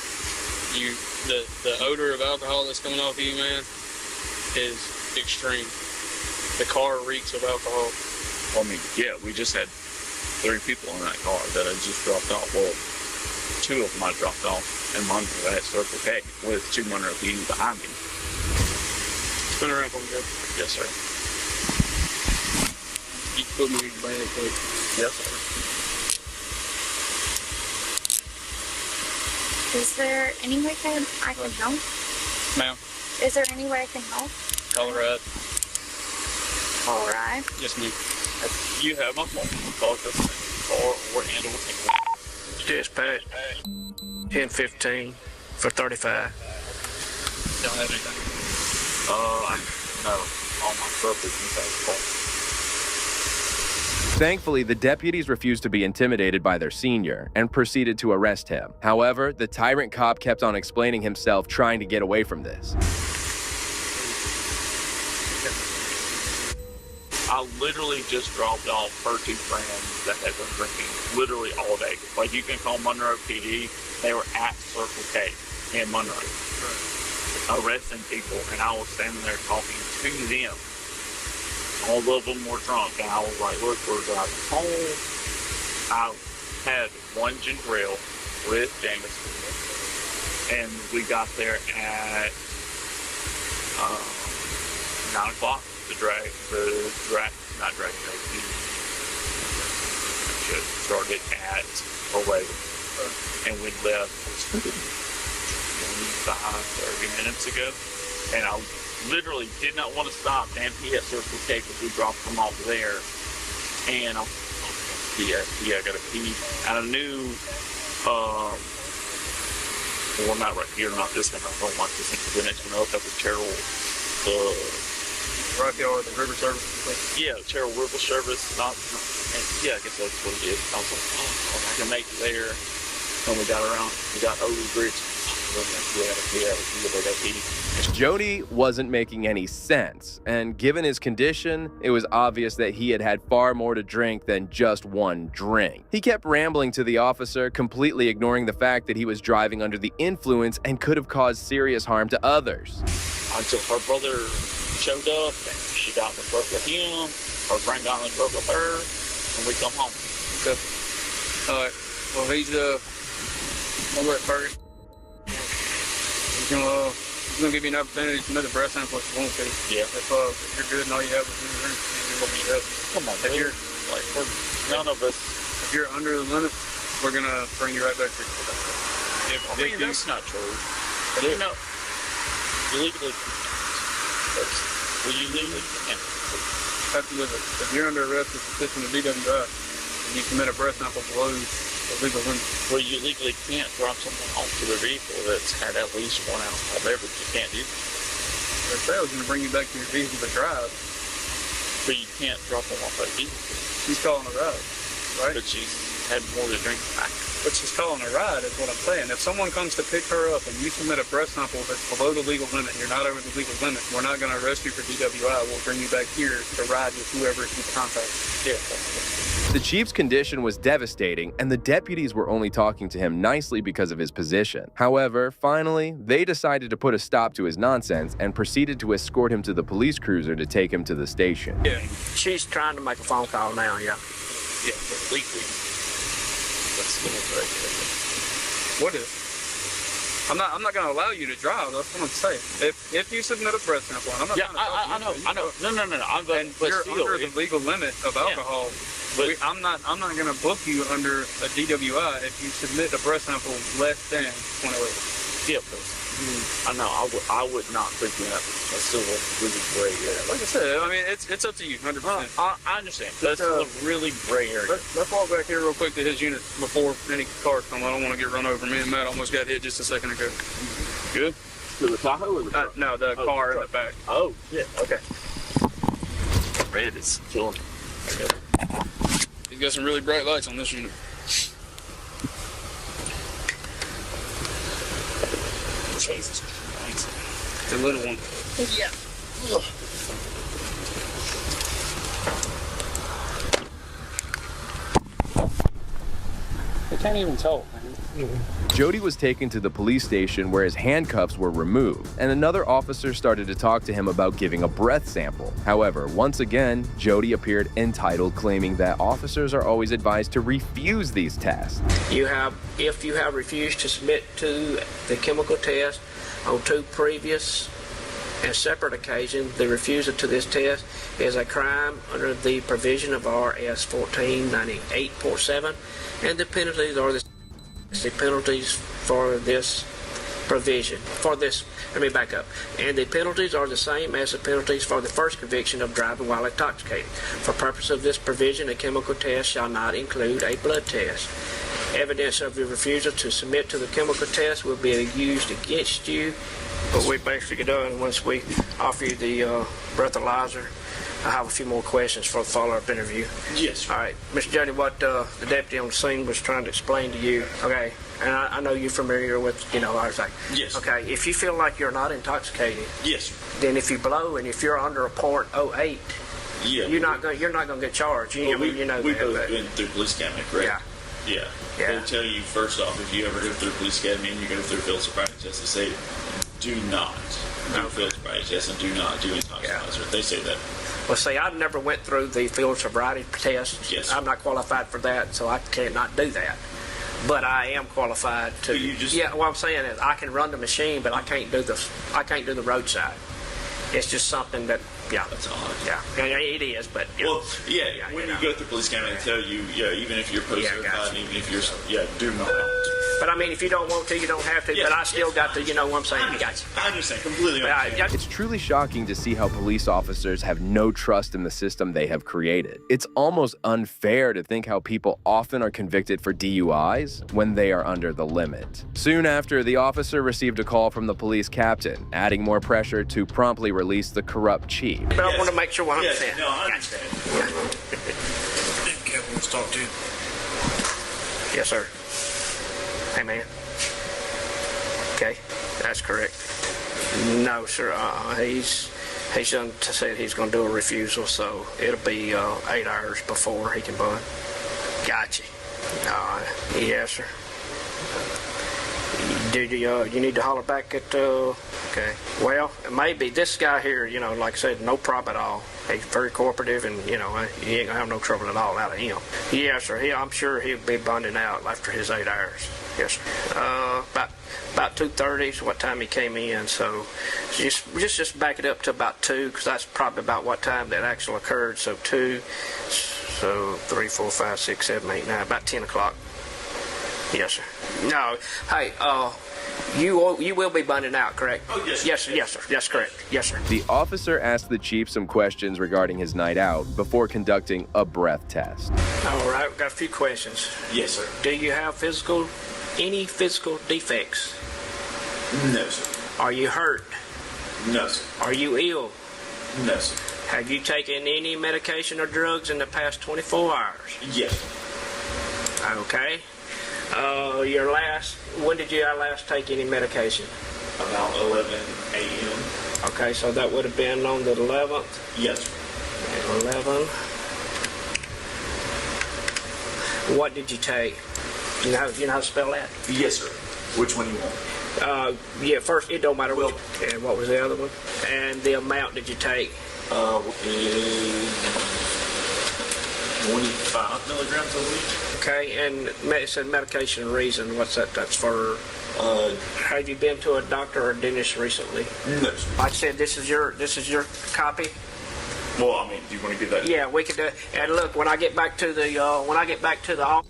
The odor of alcohol that's coming off of you, man, is extreme. The car reeks of alcohol. I mean, yeah, we just had 3 people in that car that I just dropped off. Well, 2 of them I dropped off in Monroe at Circle K with 2 Monroe being behind me. Spin around for me, Joe. Yes, sir. You can put me in your bag, please. Yes, sir. Is there any way I can help? Ma'am. Is there any way I can help? Call her up. All right. Yes, ma'am. You have my phone. Call us or handle it. Dispatch 1015 for 35. Don't have anything. No. All my stuff is inside the car. Thankfully, the deputies refused to be intimidated by their senior and proceeded to arrest him. However, the tyrant cop kept on explaining himself, trying to get away from this. I literally just dropped off her 2 friends that had been drinking literally all day. Like, you can call Monroe PD. They were at Circle K in Monroe, arresting people, and I was standing there talking to them. All of them were drunk, and I was like, look, we're driving home. I had one ginger ale with Jameson, and we got there at 9 o'clock. The should started at 11, and we left 25-30 minutes ago, and I literally did not want to stop and pee at Circle K because we dropped them off there, and I gotta pee, and I knew, well, not right here, not this one, I don't like this one, the next one up, that was Terrell, Rocky or the river service? Yeah, Terrell River Service. I guess that's what it is. I was like, oh, I can make it there. And we got over the bridge. Jody wasn't making any sense, and given his condition, it was obvious that he had had far more to drink than just one drink. He kept rambling to the officer, completely ignoring the fact that he was driving under the influence and could have caused serious harm to others. Until her brother showed up, and she got in the truck with him, her friend got in the truck with her, and we come home. Okay. Alright. Well, he's over at first. He's gonna give you an opportunity to submit a breath sample if you want to. Yeah. If you're good and all you have is drink, you want me to help. Come on, if you're like, none of us. If you're under the limit, we're gonna bring you right back to That's not true. But you know, you legally can't. Absolutely. If you're under arrest for suspicion of DWI, and you submit a breath sample below the legal limit. Well, you legally can't drop someone off to their vehicle that's had at least 1 alcohol beverage. You can't do that. The sale's going to bring you back to your vehicle to drive. But you can't drop them off at a vehicle. She's calling a ride, right? But she's had more to drink back. But she's calling a ride is what I'm saying. If someone comes to pick her up and you submit a breath sample that's below the legal limit, you're not over the legal limit, we're not going to arrest you for DWI. We'll bring you back here to ride with whoever you contact. Yeah. The chief's condition was devastating, and the deputies were only talking to him nicely because of his position. However, finally, they decided to put a stop to his nonsense and proceeded to escort him to the police cruiser to take him to the station. Yeah. She's trying to make a phone call now, yeah. Yeah, but legally. What is? I'm not going to allow you to drive. That's what I'm saying. If you submit a breath sample, I'm not. Yeah, I know. No. And you're under the legal limit of alcohol. But I'm not going to book you under a DWI if you submit a breath sample less than 20. Yeah, but I know. I would not pick you up. That's still a really gray area. Like I said, I mean, it's up to you, 100%. I understand. That's a really gray area. Let's walk back here real quick to his unit before any cars come. I don't want to get run over. Me and Matt almost got hit just a second ago. Good? To the Tahoe or the truck? No, the car in the back. Oh, yeah, okay. Red is killing me. Okay. He's got some really bright lights on this unit. Jesus Christ. The little one. Yeah. They can't even tell, man. Jody was taken to the police station where his handcuffs were removed, and another officer started to talk to him about giving a breath sample. However, once again, Jody appeared entitled, claiming that officers are always advised to refuse these tests. If you have refused to submit to the chemical test on 2 previous and separate occasions, the refusal to this test is a crime under the provision of RS 1498.7, and the penalties are the penalties for this provision for this. Let me back up. And the penalties are the same as the penalties for the first conviction of driving while intoxicated. For purpose of this provision, a chemical test shall not include a blood test. Evidence of your refusal to submit to the chemical test will be used against you. What we basically done once we offer you the breathalyzer, I have a few more questions for the follow-up interview. Yes. All right, Mr. Jody, what the deputy on the scene was trying to explain to you, okay, and I know you're familiar with, I was like, yes. Okay, if you feel like you're not intoxicated, yes, then if you blow and if you're under a .08, yeah, you're not gonna get charged. Well, we both that. been through police academy, correct? Yeah. They'll tell you first off, if you ever go through police academy and you go through field sobriety test, they say do not do field sobriety test and do not do intoxicants. They say that. Well, see, I never went through the field sobriety test. Yes. I'm not qualified for that, so I cannot do that. But I am qualified to. What I'm saying is I can run the machine, but I can't do the roadside. It's just something that. Yeah. That's all. Yeah, it is, but. Well, when you go through police academy, they tell you, even if you're post-certified, and even if you're, do not. But I mean, if you don't want to, you don't have to. But I still got to, what I'm saying? I understand, completely understand. It's truly shocking to see how police officers have no trust in the system they have created. It's almost unfair to think how people often are convicted for DUIs when they are under the limit. Soon after, the officer received a call from the police captain, adding more pressure to promptly release the corrupt chief. But I want to make sure 100%. No, I understand. Kevin wants to talk to you. Yes, sir. Hey, man. Okay, that's correct. No, sir. He's said he's going to do a refusal, so it'll be 8 hours before he can bond. Gotcha. Yes, sir. Did you need to holler back at? Okay. Well, maybe this guy here, like I said, no problem at all. He's very cooperative, and you ain't gonna have no trouble at all out of him. Yes, sir. I'm sure he'll be bonding out after his 8 hours. Yes, sir. About 2:30 is what time he came in. So just back it up to about 2, because that's probably about what time that actually occurred. So 2, so 3, 4, 5, 6, 7, 8, 9, about 10 o'clock. Yes, sir. No, hey, you will be bonding out, correct? Oh, yes. Yes, sir. Yes, sir. That's correct. Yes, sir. The officer asked the chief some questions regarding his night out before conducting a breath test. All right, we've got a few questions. Yes, sir. Do you have any physical defects? No, sir. Are you hurt? No, sir. Are you ill? No, sir. Have you taken any medication or drugs in the past 24 hours? Yes. Okay. When did you last take any medication? About 11 a.m. Okay, so that would have been on the 11th? Yes, sir. 11. What did you take? You know how to spell that? Yes, sir. Which one you want? First, it don't matter which. And what was the other one? And the amount did you take? 25 milligrams a week. Okay, and it said medication reason. What's that? That's for. Have you been to a doctor or dentist recently? No. Like I said, this is your copy. Well, I mean, do you want to get that? Yeah, we could do. And look, when I get back to the office,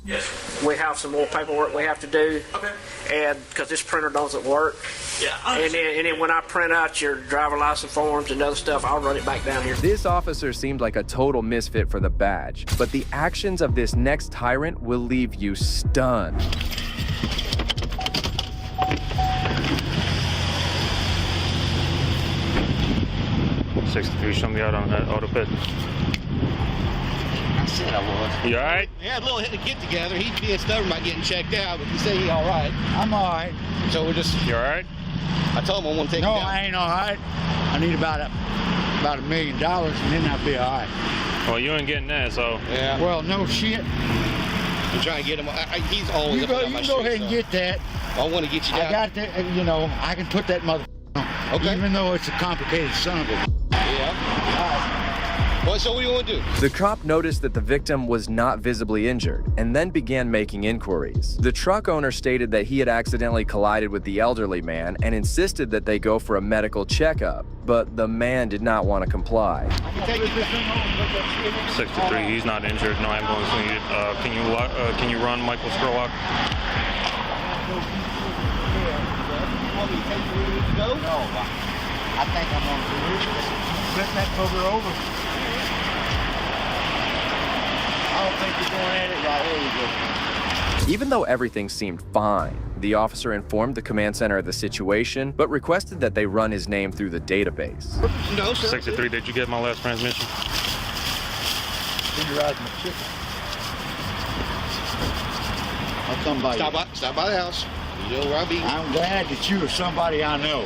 yes, we have some more paperwork we have to do. Okay. And because this printer doesn't work. Yeah. And then when I print out your driver license forms and other stuff, I'll run it back down here. This officer seemed like a total misfit for the badge, but the actions of this next tyrant will leave you stunned. 63, show me out on that auto pit. I said I was. You all right? Yeah, a little get together. He's being stubborn about getting checked out, but he said he's all right. I'm all right. So we're just. You all right? I told him I want to take No, him down. I ain't all right. I need about $1 million, and then I'll be all right. Well, you ain't getting that, so. Yeah. Well, no shit. I'm trying to get him. He's always You up and down go my ahead street, and so get that. I want to get you down. I got that. I can put that mother. Okay. Even though it's a complicated son of a. Yeah. Well, so what do you want to do? The cop noticed that the victim was not visibly injured and then began making inquiries. The truck owner stated that he had accidentally collided with the elderly man and insisted that they go for a medical checkup, but the man did not want to comply. 63, he's not injured, no ambulance needed. Can you run Michael Scurlock? want me to take the route to go? No, I think I'm on the route. Flip that cover over. I don't think you're going at it right. There you go. Even though everything seemed fine, the officer informed the command center of the situation, but requested that they run his name through the database. No, sir. 63, did you get my last transmission? Tenderizing the chicken. I'll come by. Stop by the house. You know where I'll be. I'm glad that you are somebody I know.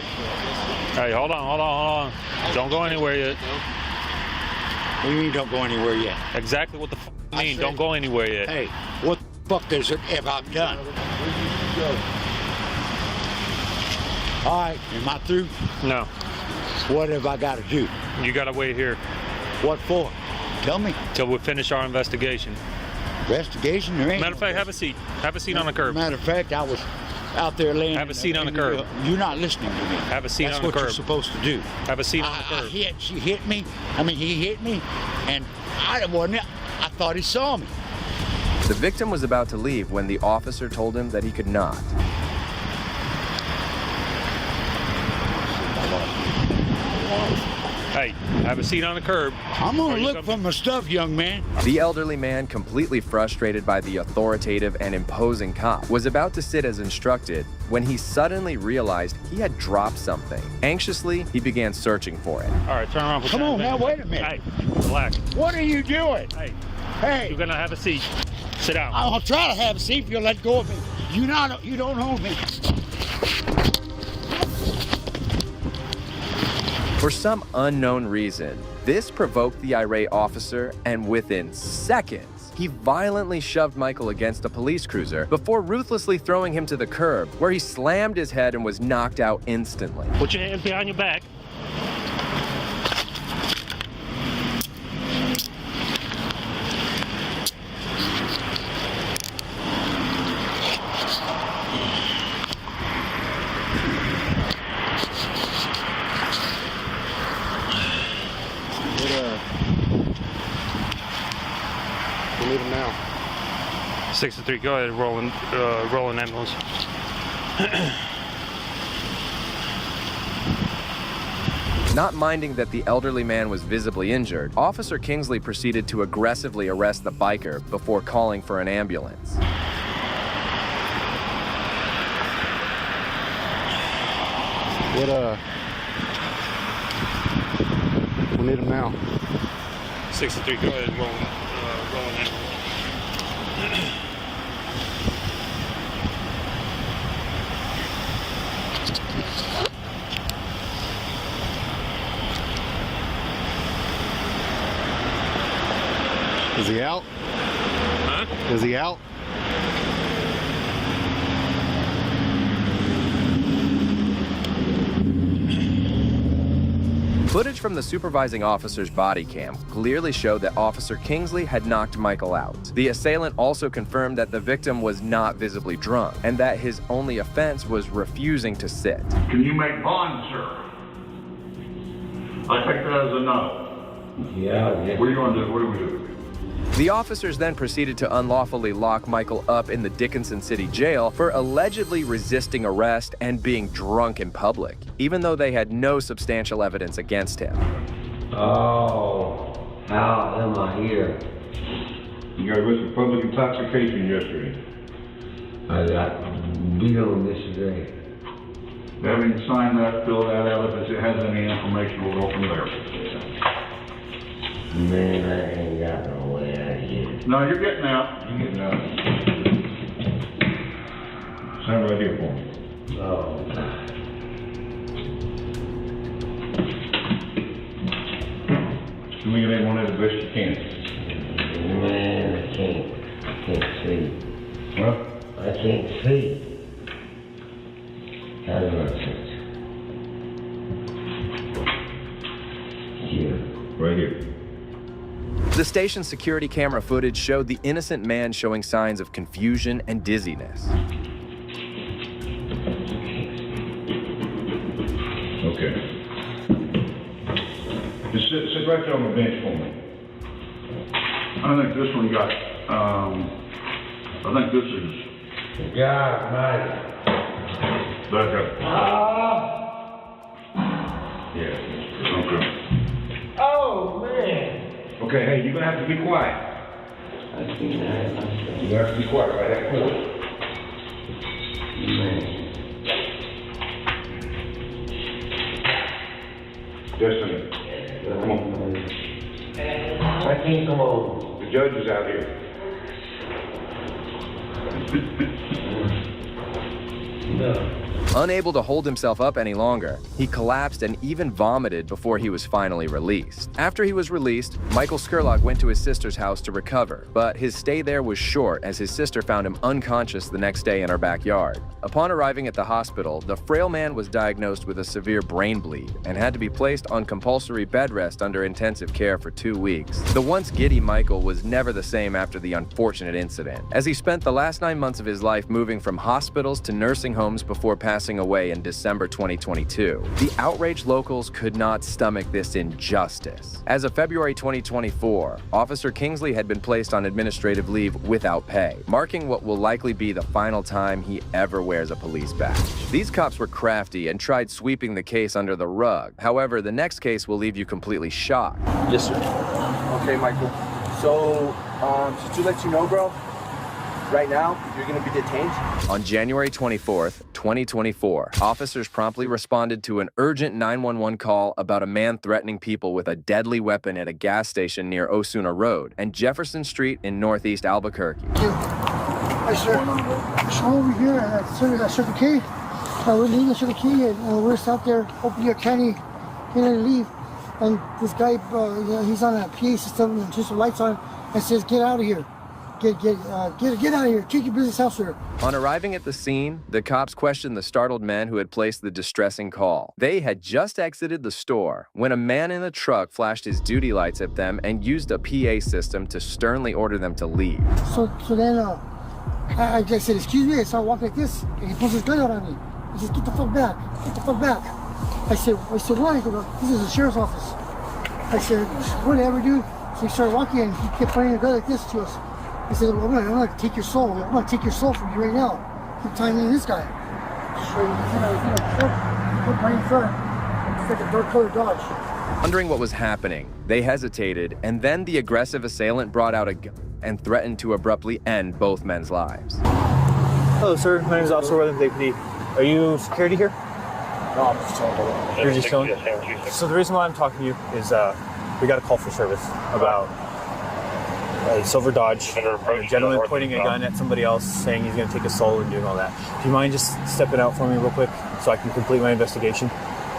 Hey, hold on. Don't go anywhere yet. What do you mean don't go anywhere yet? Exactly what the fuck you mean, don't go anywhere yet. Hey, what the fuck have I done? All right, am I through? No. What have I got to do? You gotta wait here. What for? Tell me. Till we finish our investigation. Investigation? There ain't. Matter of fact, have a seat. Have a seat on the curb. Matter of fact, I was out there laying. Have a seat on the curb. You're not listening to me. Have a seat on the curb. That's what you're supposed to do. Have a seat on the curb. She hit me. He hit me, and I thought he saw me. The victim was about to leave when the officer told him that he could not. Hey, have a seat on the curb. I'm gonna look for my stuff, young man. The elderly man, completely frustrated by the authoritative and imposing cop, was about to sit as instructed when he suddenly realized he had dropped something. Anxiously, he began searching for it. All right, turn around. Come on now, wait a minute. Hey, relax. What are you doing? Hey, you're gonna have a seat. Sit down. I'll try to have a seat if you'll let go of me. You don't own me. For some unknown reason, this provoked the irate officer, and within seconds, he violently shoved Michael against a police cruiser before ruthlessly throwing him to the curb, where he slammed his head and was knocked out instantly. Put your hands behind your back. We need him now. 63, go ahead, roll an ambulance. Not minding that the elderly man was visibly injured, Officer Kingsley proceeded to aggressively arrest the biker before calling for an ambulance. We need him now. 63, go ahead, roll an ambulance. Is he out? Huh? Is he out? Footage from the supervising officer's body cam clearly showed that Officer Kingsley had knocked Michael out. The assailant also confirmed that the victim was not visibly drunk, and that his only offense was refusing to sit. Can you make bond, sir? I take that as a no. Yeah. What are you going to do? What do we do? The officers then proceeded to unlawfully lock Michael up in the Dickinson City Jail for allegedly resisting arrest and being drunk in public, even though they had no substantial evidence against him. Oh, how am I here? You got arrested for public intoxication yesterday. I got beat on this today. Having you sign that, fill that out. If it has any information, we'll go from there. Man, I ain't got no way out of here. No, you're getting out. You're getting out. Stand right here for me. Oh, God. Let me get in one of the best you can. Man, I can't see. What? I can't see. How do I see? Here. Right here. The station's security camera footage showed the innocent man showing signs of confusion and dizziness. Okay. Just sit right there on the bench for me. I think this one got, I think this is... God, Mike. Back up. Yeah, okay. Oh, man. Okay, hey, you're gonna have to be quiet. You're gonna have to be quiet right there. Destiny, come on. I can't come over. The judge is out here. Unable to hold himself up any longer, he collapsed and even vomited before he was finally released. After he was released, Michael Skurlock went to his sister's house to recover, but his stay there was short as his sister found him unconscious the next day in her backyard. Upon arriving at the hospital, the frail man was diagnosed with a severe brain bleed and had to be placed on compulsory bed rest under intensive care for 2 weeks. The once giddy Michael was never the same after the unfortunate incident, as he spent the last 9 months of his life moving from hospitals to nursing homes before passing away in December 2022. The outraged locals could not stomach this injustice. As of February 2024, Officer Kingsley had been placed on administrative leave without pay, marking what will likely be the final time he ever wears a police badge. These cops were crafty and tried sweeping the case under the rug. However, the next case will leave you completely shocked. Yes, sir. Okay, Michael. So, just to let you know, bro, right now, you're gonna be detained. On January 24th, 2024, officers promptly responded to an urgent 911 call about a man threatening people with a deadly weapon at a gas station near Osuna Road and Jefferson Street in northeast Albuquerque. Hi, sir. So over here, I took the key. We're leaving, the key, and we're just out there, open your candy, get ready to leave. And this guy, he's on a PA system and just some lights on, and says, "Get out of here. Get out of here. Take your business elsewhere." On arriving at the scene, the cops questioned the startled men who had placed the distressing call. They had just exited the store when a man in a truck flashed his duty lights at them and used a PA system to sternly order them to leave. So then I just said, "Excuse me," I started walking like this, and he pulls his gun out on me. He says, "Get the fuck back, get the fuck back." I said, "Why?" He goes, "This is the sheriff's office." I said, "Whatever, dude." So he started walking, and he kept pointing a gun like this to us. He said, "Well, I'm gonna take your soul. I'm gonna take your soul from you right now." Keep tying in this guy. So he's in a truck right in front. It's like a dark-colored Dodge. Wondering what was happening, they hesitated, and then the aggressive assailant brought out a gun and threatened to abruptly end both men's lives. Hello, sir. My name is Officer Weather Deputy. Are you security here? No, I'm just chilling. You're just chilling? So the reason why I'm talking to you is we got a call for service about a silver Dodge, a gentleman pointing a gun at somebody else saying he's going to take a soul and doing all that. Do you mind just stepping out for me real quick so I can complete my investigation?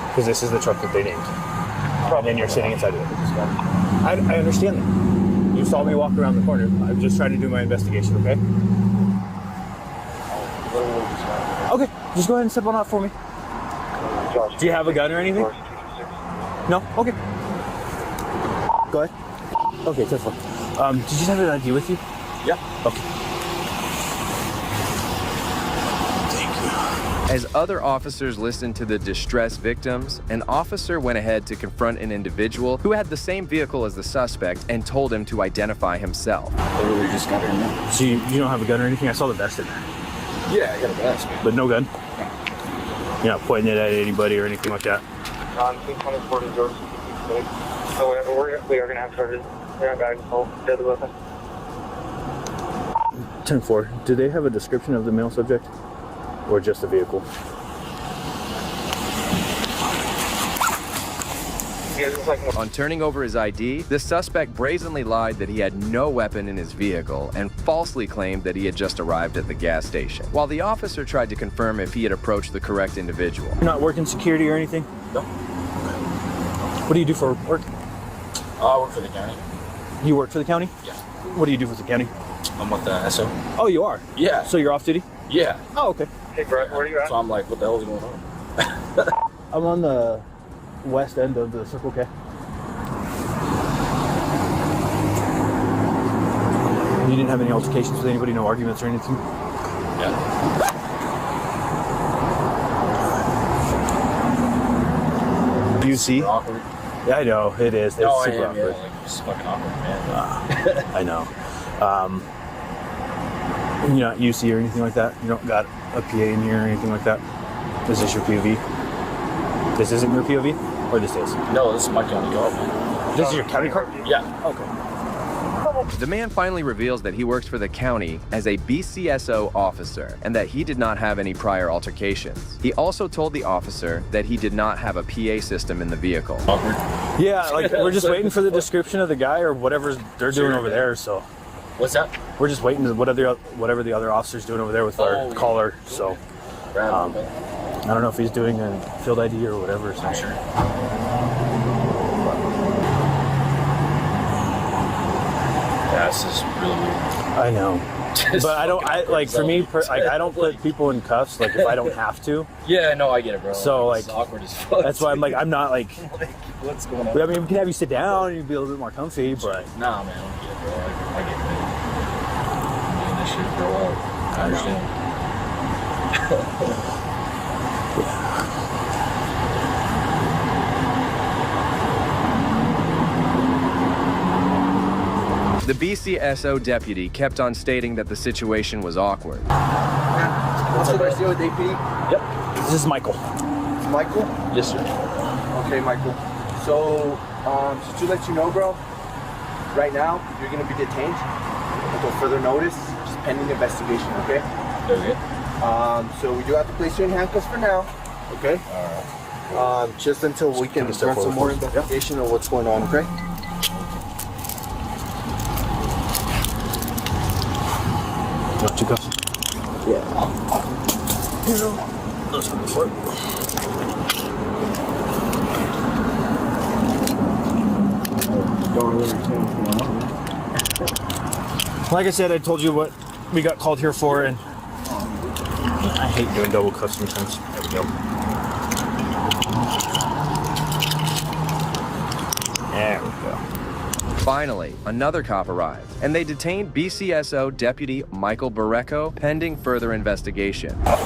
Because this is the truck that they named. And then you're sitting inside of it. I understand that. You saw me walk around the corner. I'm just trying to do my investigation, okay? Okay, just go ahead and step on out for me. Do you have a gun or anything? No? Okay. Go ahead. Okay, that's fine. Did you have an ID with you? Yeah. Okay. As other officers listened to the distressed victims, an officer went ahead to confront an individual who had the same vehicle as the suspect and told him to identify himself. Literally just got in there. So you don't have a gun or anything? I saw the vest in there. Yeah, I got a vest. But no gun? You're not pointing it at anybody or anything like that? So we are going to have charges. We're not guiding hold deadly weapon. 10-4. Do they have a description of the male subject? Or just the vehicle? On turning over his ID, the suspect brazenly lied that he had no weapon in his vehicle and falsely claimed that he had just arrived at the gas station, while the officer tried to confirm if he had approached the correct individual. You're not working security or anything? No. What do you do for work? I work for the county. You work for the county? Yeah. What do you do for the county? I'm with the SO. Oh, you are? Yeah. So you're off duty? Yeah. Oh, okay. Hey, Brett, where are you at? So I'm like, what the hell is going on? I'm on the west end of the Circle K. You didn't have any altercations with anybody, no arguments or anything? Yeah. UC? Awkward. Yeah, I know, it is. It's No, super I am, awkward. yeah, like, it's fucking awkward, man. I know. You're not UC or anything like that? You don't got a PA in here or anything like that? Is this your POV? This isn't your POV? Or this is? No, this is my county car, man. This is your county car? Yeah. Okay. The man finally reveals that he works for the county as a BCSO officer and that he did not have any prior altercations. He also told the officer that he did not have a PA system in the vehicle. Awkward. Yeah, like we're just waiting for the description of the guy or whatever they're doing over there, so. What's that? We're just waiting to whatever the other officer's doing over there with our caller, so. I don't know if he's doing a field ID or whatever. So. Sure. Yeah, this is really weird. I know. But I don't, for me, I don't put people in cuffs, like, if I don't have to. Yeah, no, I get it, bro. So, like, it's awkward as fuck. That's why I'm like, I'm not like, what's going on? I mean, we can have you sit down and you'd be a little bit more comfy, but. Nah, man, I don't get it, bro. I get it. I'm doing this shit for a while. I understand. The BCSO deputy kept on stating that the situation was awkward. What's up, RCO with AP? Yep. This is Michael. Michael? Yes, sir. Okay, Michael. So, just to let you know, bro, right now, you're going to be detained until further notice, just pending investigation, okay? Okay. So we do have to place you in handcuffs for now, okay? Alright. Just until we can run some more investigation of what's going on, okay? Two cuffs? Yeah. Those are before. Like I said, I told you what we got called here for, and I hate doing double cuffs sometimes. There we go. There we go. Finally, another cop arrived, and they detained BCSO Deputy Michael Barreco pending further investigation. Let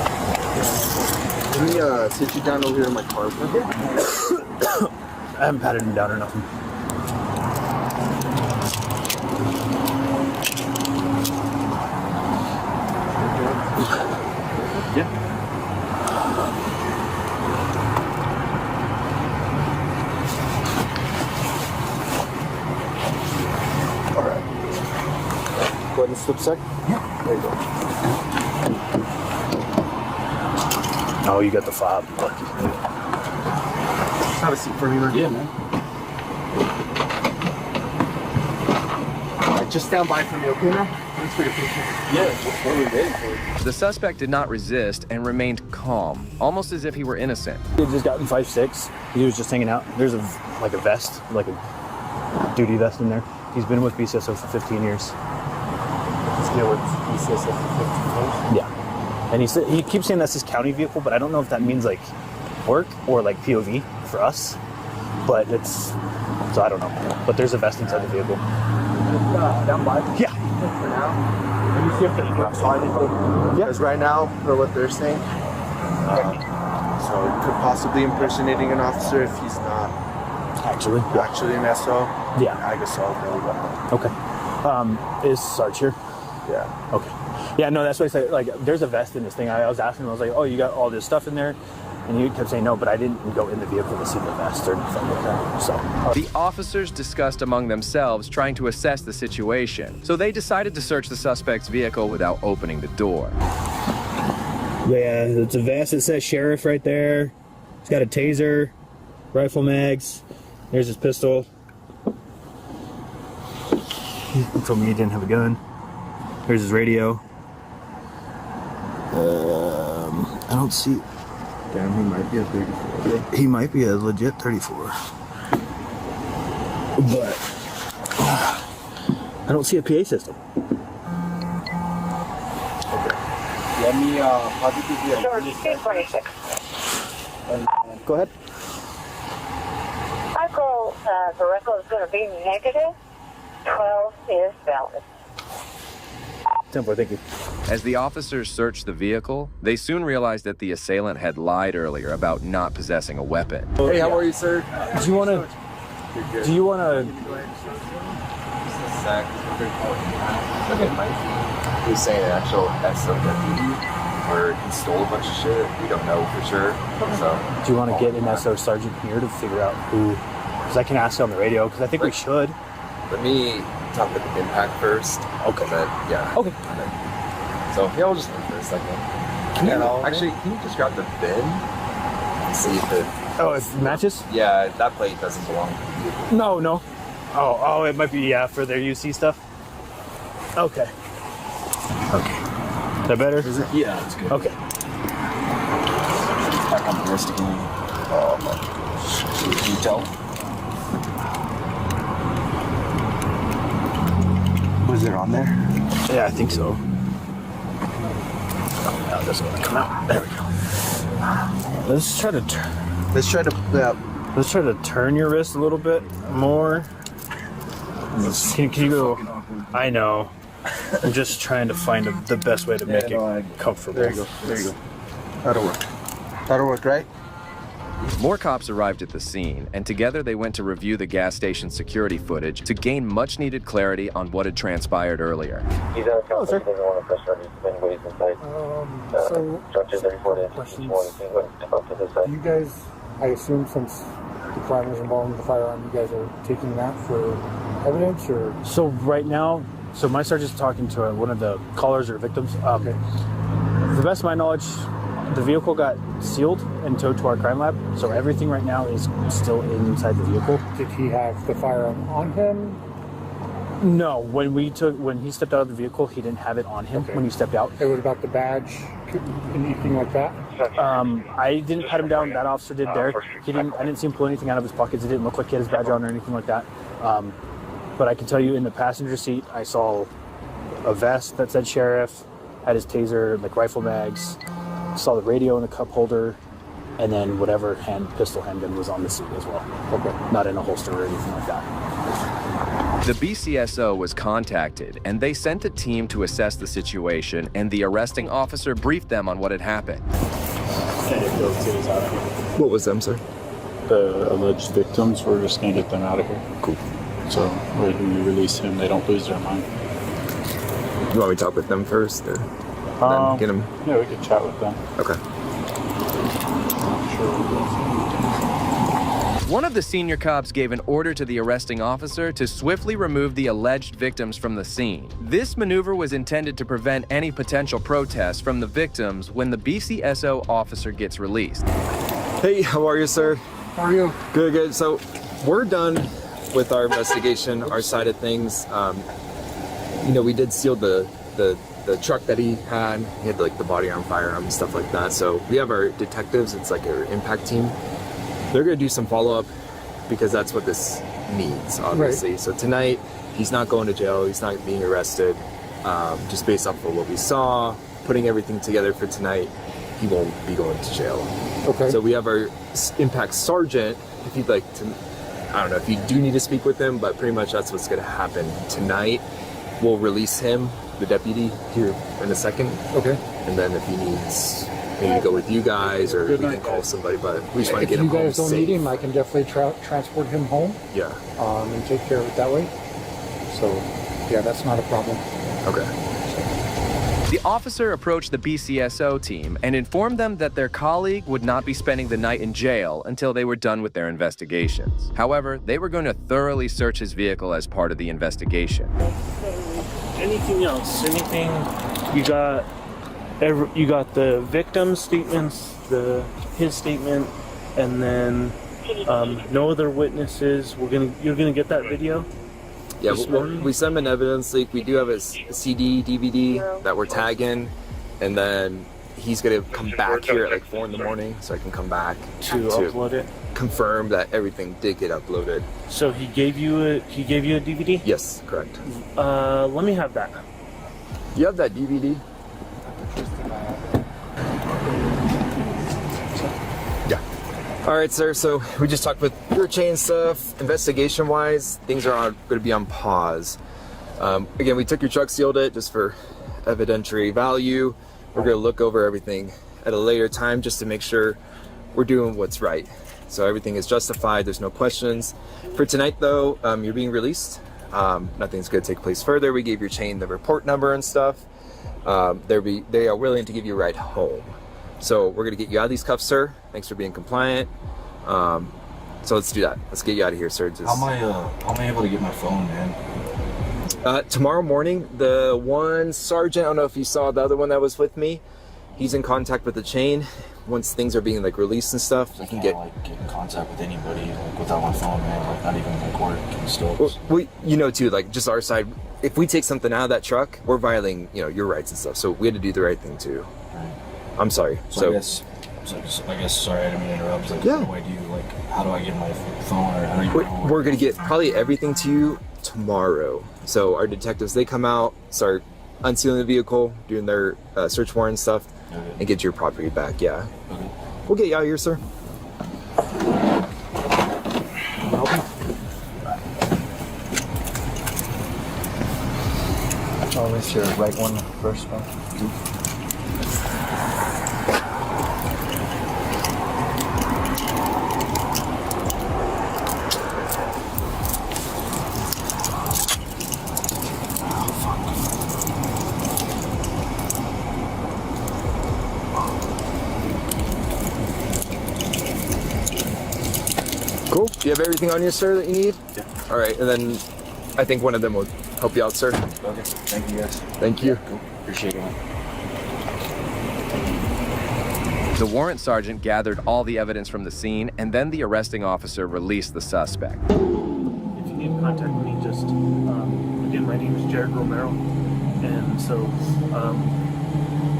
me sit you down over here in my car, bro. I haven't patted him down or nothing. Yeah. All right. Go ahead and slip sec. Yeah. There you go. Oh, you got the fob. Lucky. Have a seat for me, man. Yeah, man. All right, just stand by for me, okay, man? Thanks for your patience. Yeah, what are we waiting for? The suspect did not resist and remained calm, almost as if he were innocent. He had just gotten 5'6". He was just hanging out. There's a vest, like a duty vest in there. He's been with BCSO for 15 years. He's been with BCSO for 15 years? Yeah. And he keeps saying that's his county vehicle, but I don't know if that means like work or like POV for us. But so I don't know. But there's a vest inside the vehicle. Down by? Yeah. For now. Let me see if they can outside anything. Yeah. Because right now, for what they're saying, so it could possibly impersonating an officer if he's not actually an SO. Yeah. I guess so. There we go. Okay. Is Sarge here? Yeah. Okay. Yeah, no, that's what I said. Like, there's a vest in this thing. I was asking him, I was like, oh, you got all this stuff in there? And he kept saying no, but I didn't go in the vehicle to see the vest or anything like that. So the officers discussed among themselves trying to assess the situation, so they decided to search the suspect's vehicle without opening the door. Yeah, it's a vest that says sheriff right there. He's got a taser, rifle mags. There's his pistol. He told me he didn't have a gun. Here's his radio. I don't see. Damn, he might be a 34. He might be a legit 34. But I don't see a PA system. Okay. Let me positively. Go ahead. Michael Barreco is going to be negative. 12 is valid. 10-4, thank you. As the officers searched the vehicle, they soon realized that the assailant had lied earlier about not possessing a weapon. Hey, how are you, sir? Do you want to? He's saying an actual SO deputy. or he stole a bunch of shit. We don't know for sure. So, do you want to get an SO sergeant here to figure out who? Because I can ask on the radio. Because I think we should. Let me talk with Impact first. Okay. But yeah. Okay. So yeah, we'll just wait for a second. Can you just grab the bin and see if it? Oh, it matches? Yeah, that plate doesn't belong to the vehicle. No. Oh, it might be for their UC stuff. Okay. Is that better? Is it? Yeah, that's good. Okay. Back on the wrist again. Can you tell? Was it on there? Yeah, I think so. Oh, now it doesn't want to come out. There we go. Let's try to turn your wrist a little bit more. Can you go? I know. I'm just trying to find the best way to make it comfortable. There you go. That'll work, right? More cops arrived at the scene, and together they went to review the gas station security footage to gain much-needed clarity on what had transpired earlier. He's out of control. He doesn't want to press charges. Anybody's inside. So, Charges are reported. questions. Up to this side. You guys, I assume since the crime was involved with the firearm, you guys are taking that for evidence, or? So right now, my sergeant's talking to one of the callers or victims. Okay. To the best of my knowledge, the vehicle got sealed and towed to our crime lab, so everything right now is still inside the vehicle. Did he have the firearm on him? No, when he stepped out of the vehicle, he didn't have it on him when he stepped out. And what about the badge? Anything like that? I didn't pat him down. That officer did. Derek. I didn't see him pull anything out of his pockets. It didn't look like he had his badge on or anything like that. But I can tell you, in the passenger seat, I saw a vest that said sheriff, had his taser, like rifle mags, saw the radio in a cup holder, and then whatever pistol handgun was on the seat as well. Okay. Not in a holster or anything like that. The BCSO was contacted, and they sent a team to assess the situation, and the arresting officer briefed them on what had happened. What was them, sir? The alleged victims, we're just going to get them out of here. Cool. So when we release him, they don't lose their mind. You want me to talk with them first, or then get them? Yeah, we could chat with them. Okay. One of the senior cops gave an order to the arresting officer to swiftly remove the alleged victims from the scene. This maneuver was intended to prevent any potential protests from the victims when the BCSO officer gets released. Hey, how are you, sir? How are you? Good. So we're done with our investigation, our side of things. We did seal the truck that he had. He had like the body on firearm and stuff like that. So we have our detectives. It's like our impact team. They're gonna do some follow-up because that's what this needs, obviously. Right. So tonight, he's not going to jail. He's not being arrested. Just based off of what we saw, putting everything together for tonight, he won't be going to jail. Okay. So we have our impact sergeant. If you'd like to, I don't know if you do need to speak with him, but pretty much that's what's gonna happen tonight. We'll release him, the deputy, here in a second. Okay. And then if he needs maybe to go with you guys, or we can call somebody, but we just want to get him home safe. If you guys don't need him, I can definitely transport him home. Yeah. And take care of it that way. So, yeah, that's not a problem. Okay. The officer approached the BCSO team and informed them that their colleague would not be spending the night in jail until they were done with their investigations. However, they were going to thoroughly search his vehicle as part of the investigation. Anything else? Anything you got? You got the victim's statements, his statement, and then no other witnesses. You're gonna get that video. Yeah, we sent him an evidence leak. We do have a CD, DVD that we're tagging, and then he's gonna come back here at like 4 in the morning, so I can come back to upload it. Confirm that everything did get uploaded. So he gave you a DVD? Yes, correct. Let me have that. You have that DVD? Yeah. All right, sir. So we just talked with your chain stuff. Investigation-wise, things are going to be on pause. Again, we took your truck, sealed it just for evidentiary value. We're going to look over everything at a later time just to make sure we're doing what's right. So everything is justified. There's no questions. For tonight, though, you're being released. Nothing's going to take place further. We gave your chain the report number and stuff. They are willing to give you a ride home. So we're gonna get you out of these cuffs, sir. Thanks for being compliant. So let's do that. Let's get you out of here, sir. How am I able to get my phone, man? Tomorrow morning, the one sergeant, I don't know if you saw the other one that was with me, he's in contact with the chain. Once things are being like released and stuff, you can get in contact with anybody without my phone, man. Like not even like work and stuff. Well, you know too, like just our side, if we take something out of that truck, we're violating, your rights and stuff. So we had to do the right thing too. Right. I'm sorry. So I guess, sorry, I didn't mean to interrupt. Like, yeah. How do I get my phone, or how do you? We're gonna get probably everything to you tomorrow. So our detectives, they come out, start unsealing the vehicle, doing their search warrant stuff, and get your property back. Yeah. Okay. We'll get you out of here, sir. Always your right one first one. Cool. Do you have everything on you, sir, that you need? Yeah. All right, and then I think one of them will help you out, sir. Okay. Thank you, guys. Thank you. Cool. Appreciate it. The warrant sergeant gathered all the evidence from the scene, and then the arresting officer released the suspect. If you need to contact me, just, again, my name is Jared Romero, and so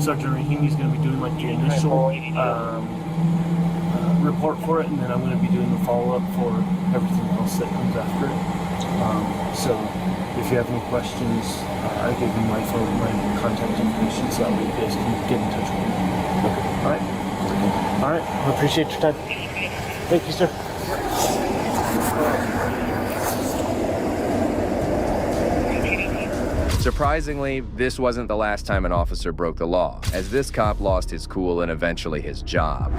Sergeant Rahimi's going to be doing like the initial report for it, and then I'm going to be doing the follow-up for everything else that comes after it. So if you have any questions, I give you my phone, my contact information, so that way you guys can get in touch with me. Okay. All right. All right. I appreciate your time. Thank you, sir. Surprisingly, this wasn't the last time an officer broke the law, as this cop lost his cool and eventually his job.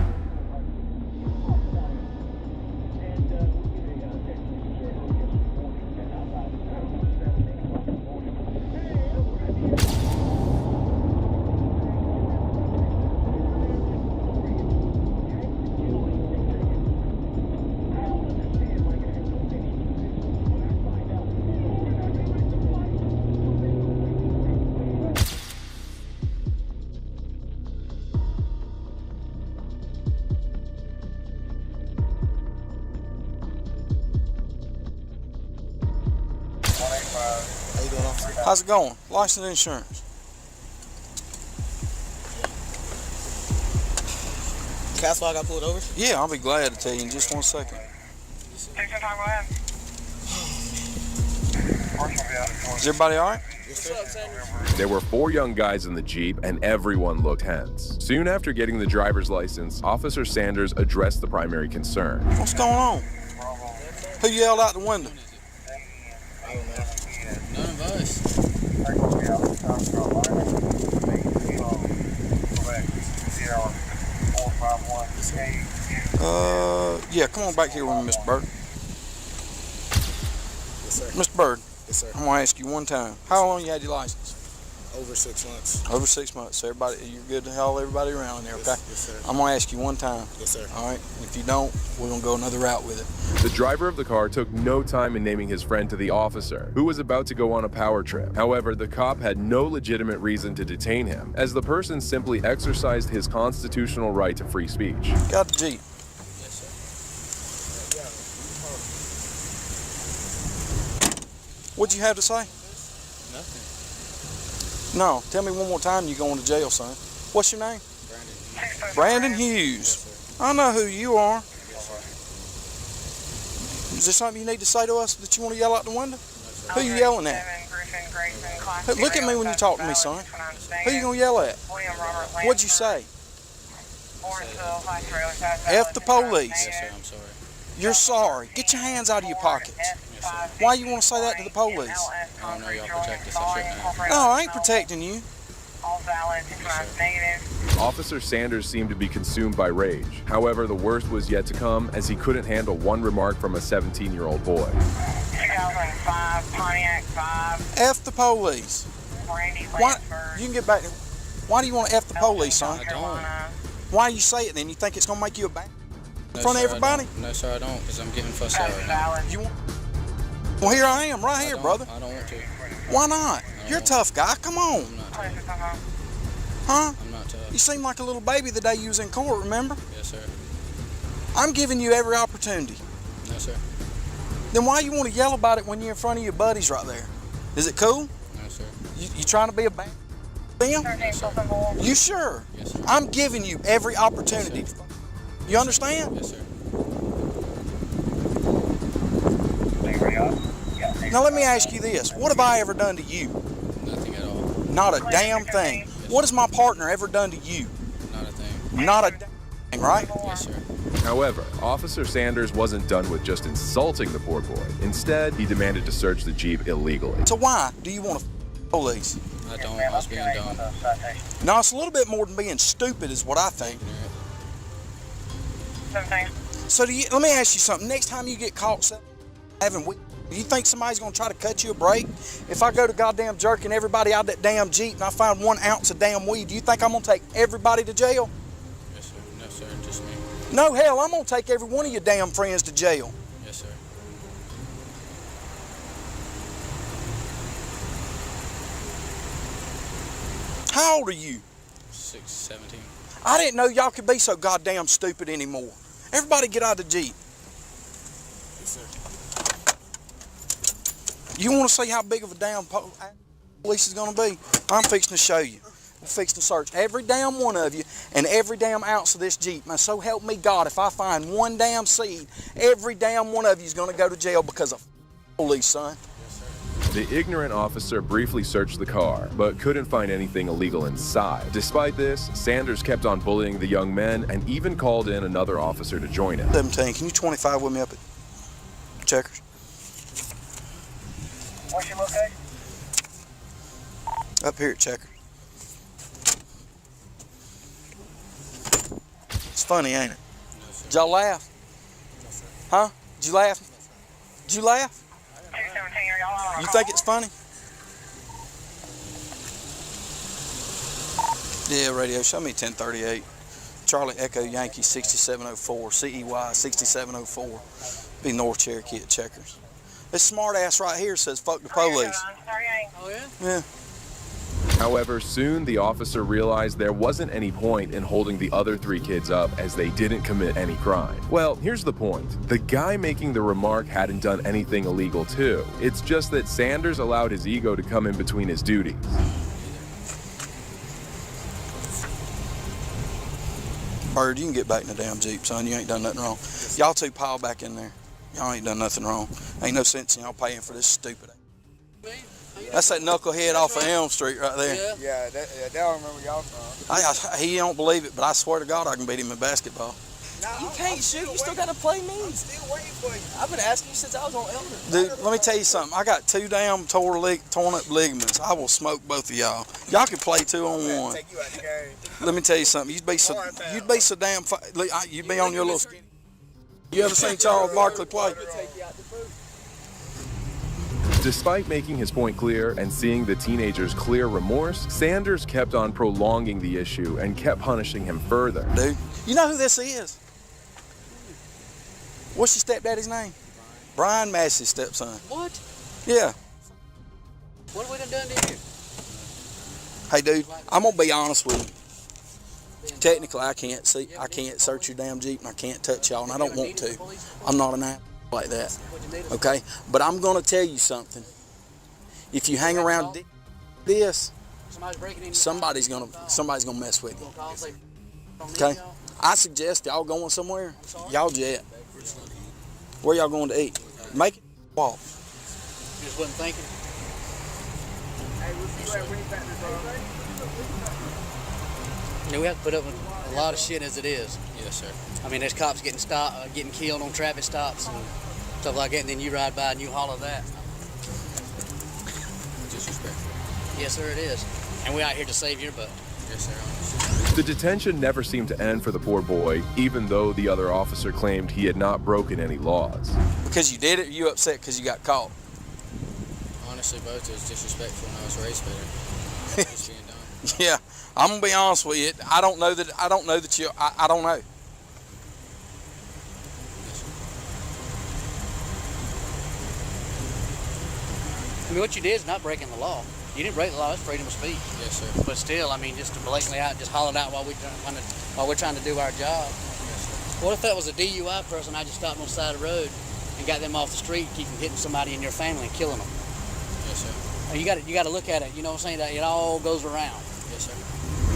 How's it going? License and insurance. Castle, I got pulled over? Yeah, I'll be glad to tell you in just 1 second. Take your time, go ahead. Is everybody all right? There were 4 young guys in the Jeep, and everyone looked tense. Soon after getting the driver's license, Officer Sanders addressed the primary concern. What's going on? Who yelled out the window? None of us. Yeah, come on back here with me, Mr. Bird. Yes, sir. Mr. Bird. Yes, sir. I'm gonna ask you one time. How long you had your license? Over 6 months. Over 6 months. So everybody, you're good to haul everybody around in there, okay? Yes, sir. I'm gonna ask you one time. Yes, sir. All right. If you don't, we're gonna go another route with it. The driver of the car took no time in naming his friend to the officer, who was about to go on a power trip. However, the cop had no legitimate reason to detain him, as the person simply exercised his constitutional right to free speech. Got the Jeep. What'd you have to say? Nothing. No, tell me one more time you're going to jail, son. What's your name? Brandon Hughes. I know who you are. Is there something you need to say to us that you want to yell out the window? Who you yelling at? Hey, look at me when you talk to me, son. Who you going to yell at? What'd you say? F the police. Yes, sir, I'm sorry. You're sorry. Get your hands out of your pockets. Why you want to say that to the police? I don't know, y'all protect us. I shouldn't have. No, I ain't protecting you. Officer Sanders seemed to be consumed by rage. However, the worst was yet to come, as he couldn't handle one remark from a 17-year-old boy. 2005 Pontiac 5. F the police. Why? You can get back. Why do you want to F the police, son? I don't. Why you say it then? You think it's gonna make you a bad in No, front of sir, I everybody? don't. No, sir, I don't, because I'm getting fussed at right now. You want? Well, here I am, right here, brother. I don't want to. Why not? You're a tough guy. Come on. I'm not tough. Huh? I'm not tough. You seemed like a little baby the day you was in court, remember? Yes, sir. I'm giving you every opportunity. No, sir. Then why you want to yell about it when you're in front of your buddies right there? Is it cool? No, sir. You trying to be a bad them? You sure? Yes, sir. I'm giving you every opportunity. Yes, You understand? Yes, sir. Now let me ask you this. What have I ever done to you? Nothing at all. Not a damn thing. What has my partner ever done to you? Not a thing. Not a damn thing, right? Yes, sir. However, Officer Sanders wasn't done with just insulting the poor boy. Instead, he demanded to search the Jeep illegally. So why do you want to police? I don't. I was being dumb. No, it's a little bit more than being stupid is what I think. So let me ask you something. Next time you get caught having weed, do you think somebody's going to try to cut you a break? If I go to goddamn jerking everybody out of that damn Jeep and I find 1 ounce of damn weed, do you think I'm going to take everybody to jail? Yes, sir. No, sir. Just me. No, hell, I'm going to take every one of your damn friends to jail. Yes, sir. How old are you? 17. I didn't know y'all could be so goddamn stupid anymore. Everybody get out of the Jeep. Yes, sir. You want to see how big of a damn police is going to be? I'm fixing to show you. We're fixing to search every damn one of you and every damn ounce of this Jeep. Now, so help me God, if I find 1 damn seed, every damn one of you is going to go to jail because of police, son. The ignorant officer briefly searched the car, but couldn't find anything illegal inside. Despite this, Sanders kept on bullying the young men and even called in another officer to join him. 17, can you 25 with me up at Checkers? What's your location? Up here at Checkers. It's funny, ain't it? Did y'all laugh? Huh? Did you laugh? Did you laugh? You think it's funny? Yeah, radio, show me 1038. Charlie Echo Yankee 6704, CEY 6704. Be North Cherokee at Checkers. This smart ass right here says fuck the police. Oh, yeah? Yeah. However, soon the officer realized there wasn't any point in holding the other 3 kids up as they didn't commit any crime. Well, here's the point. The guy making the remark hadn't done anything illegal too. It's just that Sanders allowed his ego to come in between his duties. Bird, you can get back in the damn Jeep, son. You ain't done nothing wrong. Y'all 2 pile back in there. Y'all ain't done nothing wrong. Ain't no sense in y'all paying for this stupid. That's that knucklehead off of Elm Street right there. Yeah, that don't remember y'all from. He don't believe it, but I swear to God I can beat him in basketball. You can't shoot. You still gotta play me. I'm still waiting for you. I've been asking you since I was on Elder. Dude, let me tell you something. I got 2 damn torn up ligaments. I will smoke both of y'all. Y'all can play 2-on-1. Take you out the game. Let me tell you something. You'd be so damn. You'd be on your little. You ever seen Charles Barkley play? Despite making his point clear and seeing the teenager's clear remorse, Sanders kept on prolonging the issue and kept punishing him further. Dude, you know who this is? What's your stepdaddy's name? Brian Massey's stepson. What? Yeah. What have we done to you? Hey, dude, I'm gonna be honest with you. Technically, I can't search your damn Jeep, and I can't touch y'all, and I don't want to. I'm not an ass like that. Okay, but I'm gonna tell you something. If you hang around this, somebody's gonna mess with you. Okay, I suggest y'all going somewhere. Y'all jet. Where y'all going to eat? Make it walk. You just wasn't thinking. You know, we have to put up with a lot of shit as it is. Yes, sir. I mean, there's cops getting stopped, getting killed on traffic stops and stuff like that, and then you ride by and you holler that. Disrespectful. Yes, sir, it is. And we're out here to save your butt. Yes, sir. The detention never seemed to end for the poor boy, even though the other officer claimed he had not broken any laws. Because you did it, or you upset because you got caught? Honestly, both. It was disrespectful and I was raised better. Yeah, I'm gonna be honest with you. I don't know that you. I don't know. I mean, what you did is not breaking the law. You didn't break the law. It's freedom of speech. Yes, sir. But still, I mean, just to blatantly out, just hollering out while we're trying to do our job. Yes, sir. What if that was a DUI person? I just stopped on the side of the road and got them off the street, keep from hitting somebody in your family and killing them. Yes, sir. You got to look at it. You know what I'm saying? That it all goes around. Yes, sir.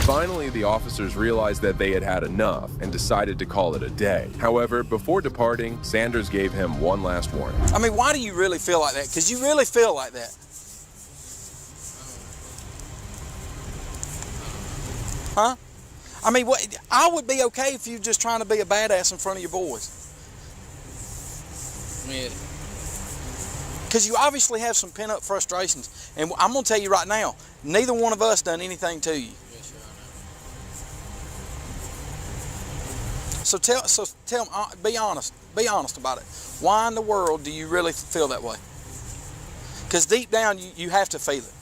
Finally, the officers realized that they had had enough and decided to call it a day. However, before departing, Sanders gave him one last warning. I mean, why do you really feel like that? Because you really feel like that. Huh? I mean, I would be okay if you just trying to be a badass in front of your boys. Yeah. Because you obviously have some pent-up frustrations. And I'm going to tell you right now, neither one of us done anything to you. Yes, sir, I know. So tell them, be honest about it. Why in the world do you really feel that way? Because deep down, you have to feel it.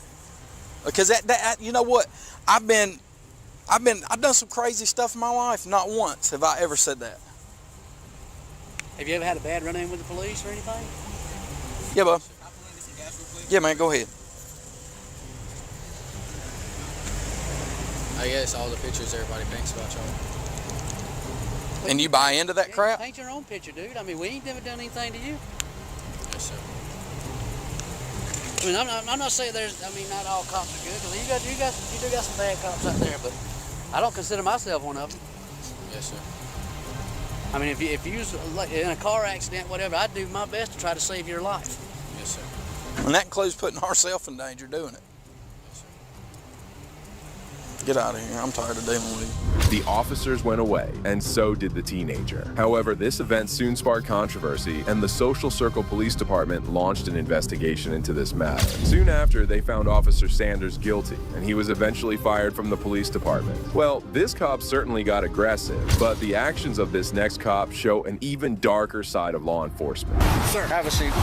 Because that you know what? I've done some crazy stuff in my life. Not once have I ever said that. Have you ever had a bad run-in with the police or anything? Yeah, bub. Yeah, man, go ahead. I guess all the pictures everybody thinks about y'all. And you buy into that crap? Paint your own picture, dude. I mean, we ain't never done anything to you. Yes, sir. I mean, I'm not saying not all cops are good, because you do got some bad cops out there, but I don't consider myself one of them. Yes, sir. I mean, if you was in a car accident, whatever, I'd do my best to try to save your life. Yes, sir. And that includes putting ourselves in danger doing it. Get out of here. I'm tired of dealing with you. The officers went away, and so did the teenager. However, this event soon sparked controversy, and the Social Circle Police Department launched an investigation into this matter. Soon after, they found Officer Sanders guilty, and he was eventually fired from the police department. Well, this cop certainly got aggressive, but the actions of this next cop show an even darker side of law enforcement. Sir, have a seat.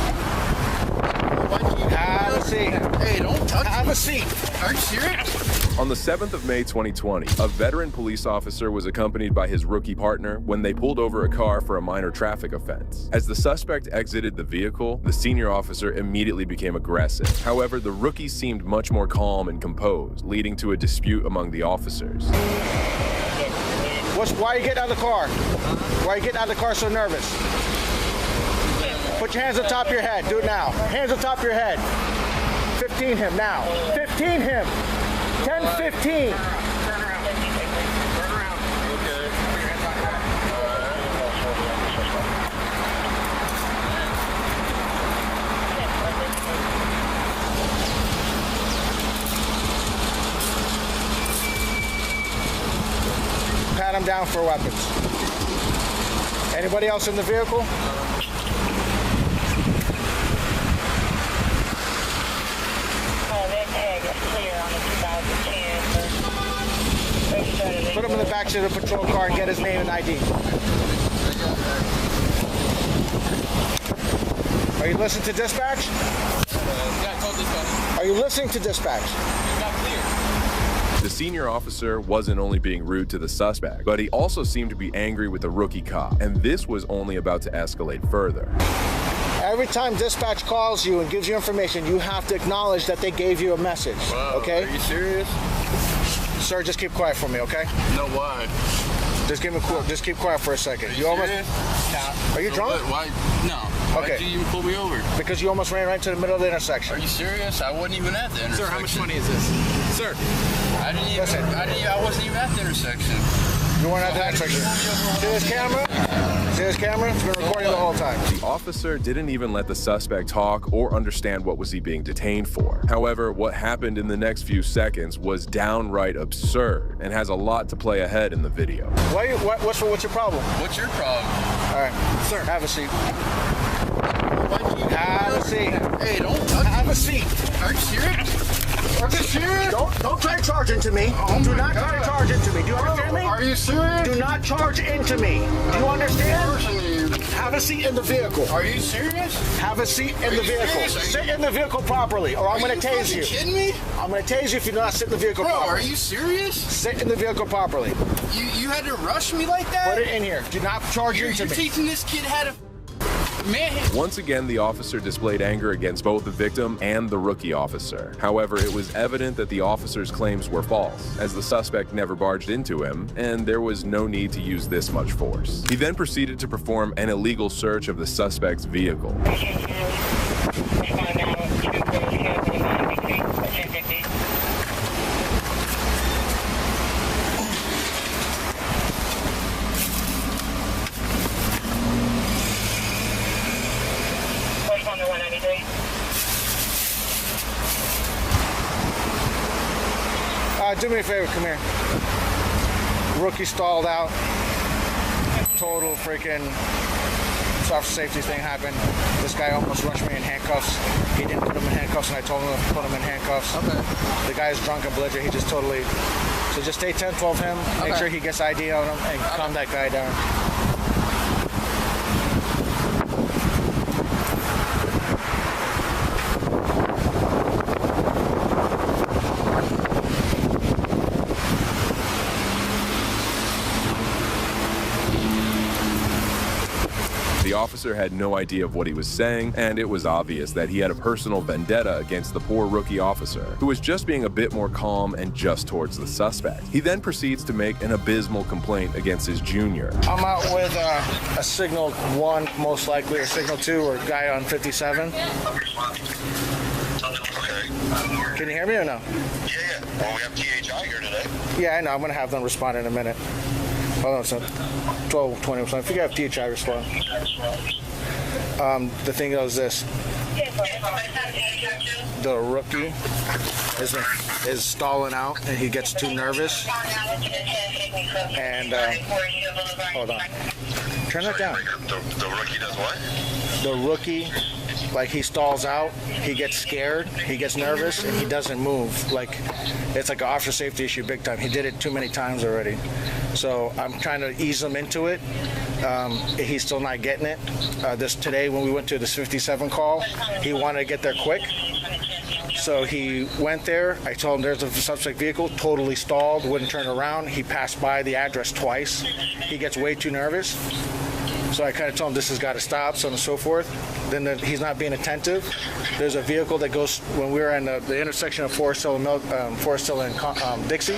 Have a seat. Hey, don't touch me. Have a seat. Are you serious? On the 7th of May 2020, a veteran police officer was accompanied by his rookie partner when they pulled over a car for a minor traffic offense. As the suspect exited the vehicle, the senior officer immediately became aggressive. However, the rookie seemed much more calm and composed, leading to a dispute among the officers. Why are you getting out of the car? Why are you getting out of the car so nervous? Put your hands on top of your head. Do it now. Hands on top of your head. 15 him now. 15 him. 10-15. Pat him down for weapons. Anybody else in the vehicle? Put him in the back seat of the patrol car and get his name and ID. Are you listening to dispatch? Are you listening to dispatch? The senior officer wasn't only being rude to the suspect, but he also seemed to be angry with the rookie cop, and this was only about to escalate further. Every time dispatch calls you and gives you information, you have to acknowledge that they gave you a message. Wow, okay? Are you serious? Sir, just keep quiet for me, okay? No, why? Just keep quiet for a second. Are you serious? Are you drunk? Why? No. Okay. Why'd you even pull me over? Because you almost ran right into the middle of the intersection. Are you serious? I wasn't even at the intersection. Sir, how much money is this? Sir. I wasn't even at the intersection. You weren't at the intersection. See this camera? See this camera? It's been recording the whole time. The officer didn't even let the suspect talk or understand what was he being detained for. However, what happened in the next few seconds was downright absurd and has a lot to play ahead in the video. What's your problem? What's your problem? All right, sir, have a seat. Have a seat. Hey, don't touch me. Have a seat. Are you serious? Are you serious? Don't try to charge into me. Do not try to charge into me. Do you understand me? Are you serious? Do not charge into me. Do you understand? Have a seat in the vehicle. Are you serious? Have a seat in the vehicle. Sit in the vehicle properly, or I'm going to tase you. Are you kidding me? I'm going to tase you if you do not sit in the vehicle properly. Bro, are you serious? Sit in the vehicle properly. You had to rush me like that? Put it in here. Do not charge into me. You're teaching this kid how to... Man. Once again, the officer displayed anger against both the victim and the rookie officer. However, it was evident that the officer's claims were false, as the suspect never barged into him, and there was no need to use this much force. He then proceeded to perform an illegal search of the suspect's vehicle. Do me a favor, come here. Rookie stalled out. Total freaking officer safety thing happened. This guy almost rushed me in handcuffs. He didn't put him in handcuffs, and I told him to put him in handcuffs. Okay. The guy is drunk and belligerent. He just totally... So just stay 10-12 him. Okay. Make sure he gets ID on him, and calm that guy down. The officer had no idea of what he was saying, and it was obvious that he had a personal vendetta against the poor rookie officer, who was just being a bit more calm and just towards the suspect. He then proceeds to make an abysmal complaint against his junior. I'm out with a signal 1, most likely, or signal 2, or a guy on 57. Okay. Can you hear me or no? Yeah. Well, we have THI here today. Yeah, I know. I'm going to have them respond in a minute. Hold on a second. 12:20. If you have THI respond. The thing is this. The rookie is stalling out, and he gets too nervous. And hold on. Turn that down. The rookie does what? The rookie, like, he stalls out, he gets scared, he gets nervous, and he doesn't move. Like, it's like an officer safety issue big time. He did it too many times already. So I'm trying to ease him into it. He's still not getting it. Today when we went to this 57 call, he wanted to get there quick. So he went there. I told him there's a suspect vehicle, totally stalled, wouldn't turn around. He passed by the address twice. He gets way too nervous. So I kind of told him this has got to stop, so on and so forth. Then he's not being attentive. There's a vehicle that goes, when we were in the intersection of Forest Hill and Dixie.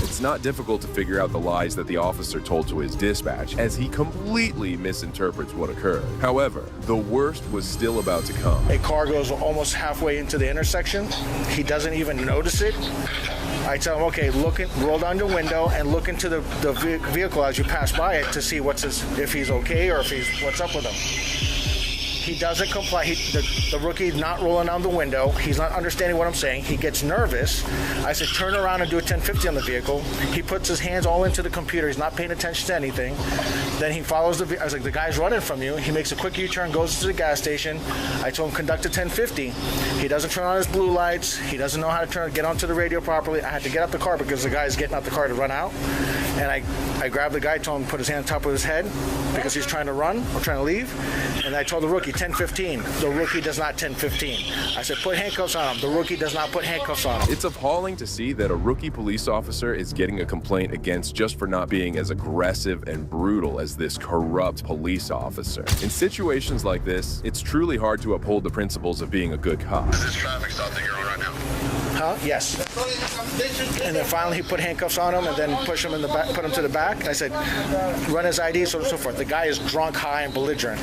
It's not difficult to figure out the lies that the officer told to his dispatch, as he completely misinterprets what occurred. However, the worst was still about to come. A car goes almost halfway into the intersection. He doesn't even notice it. I tell him, okay, roll down your window and look into the vehicle as you pass by it to see if he's okay or if what's up with him. He doesn't comply. The rookie's not rolling down the window. He's not understanding what I'm saying. He gets nervous. I said, turn around and do a 1050 on the vehicle. He puts his hands all into the computer. He's not paying attention to anything. Then he follows I was like, the guy's running from you. He makes a quick U-turn, goes to the gas station. I told him, conduct a 1050. He doesn't turn on his blue lights. He doesn't know how to get onto the radio properly. I had to get out the car because the guy's getting out the car to run out. And I grabbed the guy, told him to put his hand on top of his head because he's trying to run or trying to leave. And I told the rookie, 1015. The rookie does not 1015. I said, put handcuffs on him. The rookie does not put handcuffs on him. It's appalling to see that a rookie police officer is getting a complaint against just for not being as aggressive and brutal as this corrupt police officer. In situations like this, it's truly hard to uphold the principles of being a good cop. Is this traffic stop that you're on right now? Huh? Yes. And then finally he put handcuffs on him and then push him in the back, put him to the back. I said, run his ID, so on and so forth. The guy is drunk, high, and belligerent.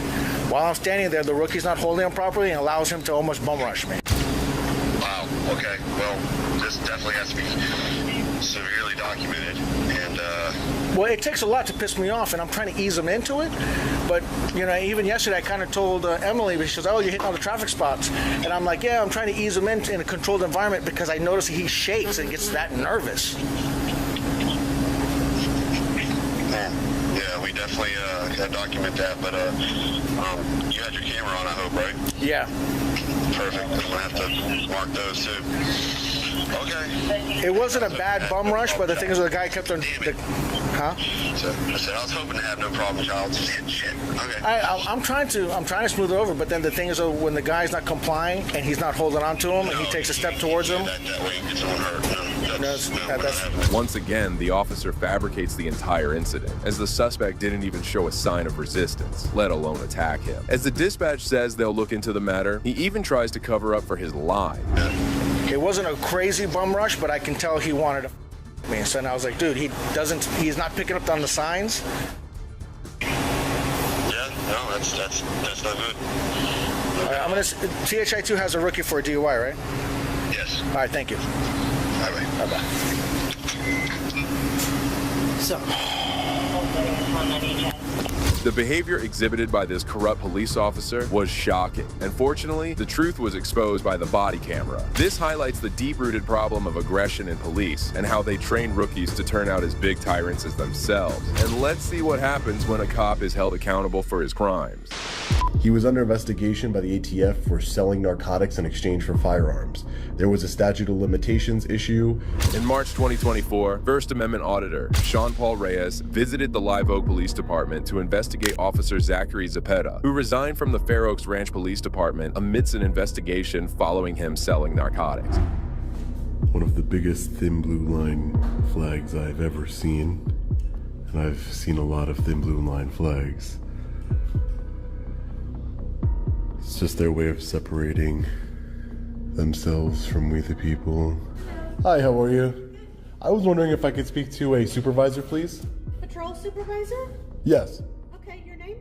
While I'm standing there, the rookie's not holding him properly and allows him to almost bum rush me. Wow. Okay. Well, this definitely has to be severely documented. And well, it takes a lot to piss me off, and I'm trying to ease him into it. But, you know, even yesterday I kind of told Emily, she goes, oh, you're hitting all the traffic spots. And I'm like, yeah, I'm trying to ease him in a controlled environment because I notice he shakes and gets that nervous. Yeah, we definitely gotta document that. But you had your camera on, I hope, right? Yeah. Perfect. I'm gonna have to mark those too. It wasn't a bad bum rush, but the thing is, the guy kept on. Huh? So I said I was hoping to have no problem, child. Just hit shit. Okay. I'm trying to smooth it over, but then the thing is, when the guy's not complying and he's not holding on to him, and he takes a step towards him. That way you get someone hurt. Once again, the officer fabricates the entire incident, as the suspect didn't even show a sign of resistance, let alone attack him. As the dispatch says they'll look into the matter, he even tries to cover up for his lie. It wasn't a crazy bum rush, but I can tell he wanted to me. So I was like, dude, he's not picking up on the signs. Yeah, no, that's not good. I'm gonna. THI2 has a rookie for a DUI, right? Yes. All right, thank you. Bye-bye. Bye-bye. So. The behavior exhibited by this corrupt police officer was shocking, and fortunately, the truth was exposed by the body camera. This highlights the deep-rooted problem of aggression in police and how they train rookies to turn out as big tyrants as themselves. And let's see what happens when a cop is held accountable for his crimes. He was under investigation by the ATF for selling narcotics in exchange for firearms. There was a statute of limitations issue. In March 2024, First Amendment auditor Sean Paul Reyes visited the Live Oak Police Department to investigate Officer Zachary Zepeda, who resigned from the Fair Oaks Ranch Police Department amidst an investigation following him selling narcotics. One of the biggest thin blue line flags I've ever seen, and I've seen a lot of thin blue line flags. It's just their way of separating themselves from we the people. Hi, how are you? I was wondering if I could speak to a supervisor, please. Patrol supervisor? Yes. Okay, your name?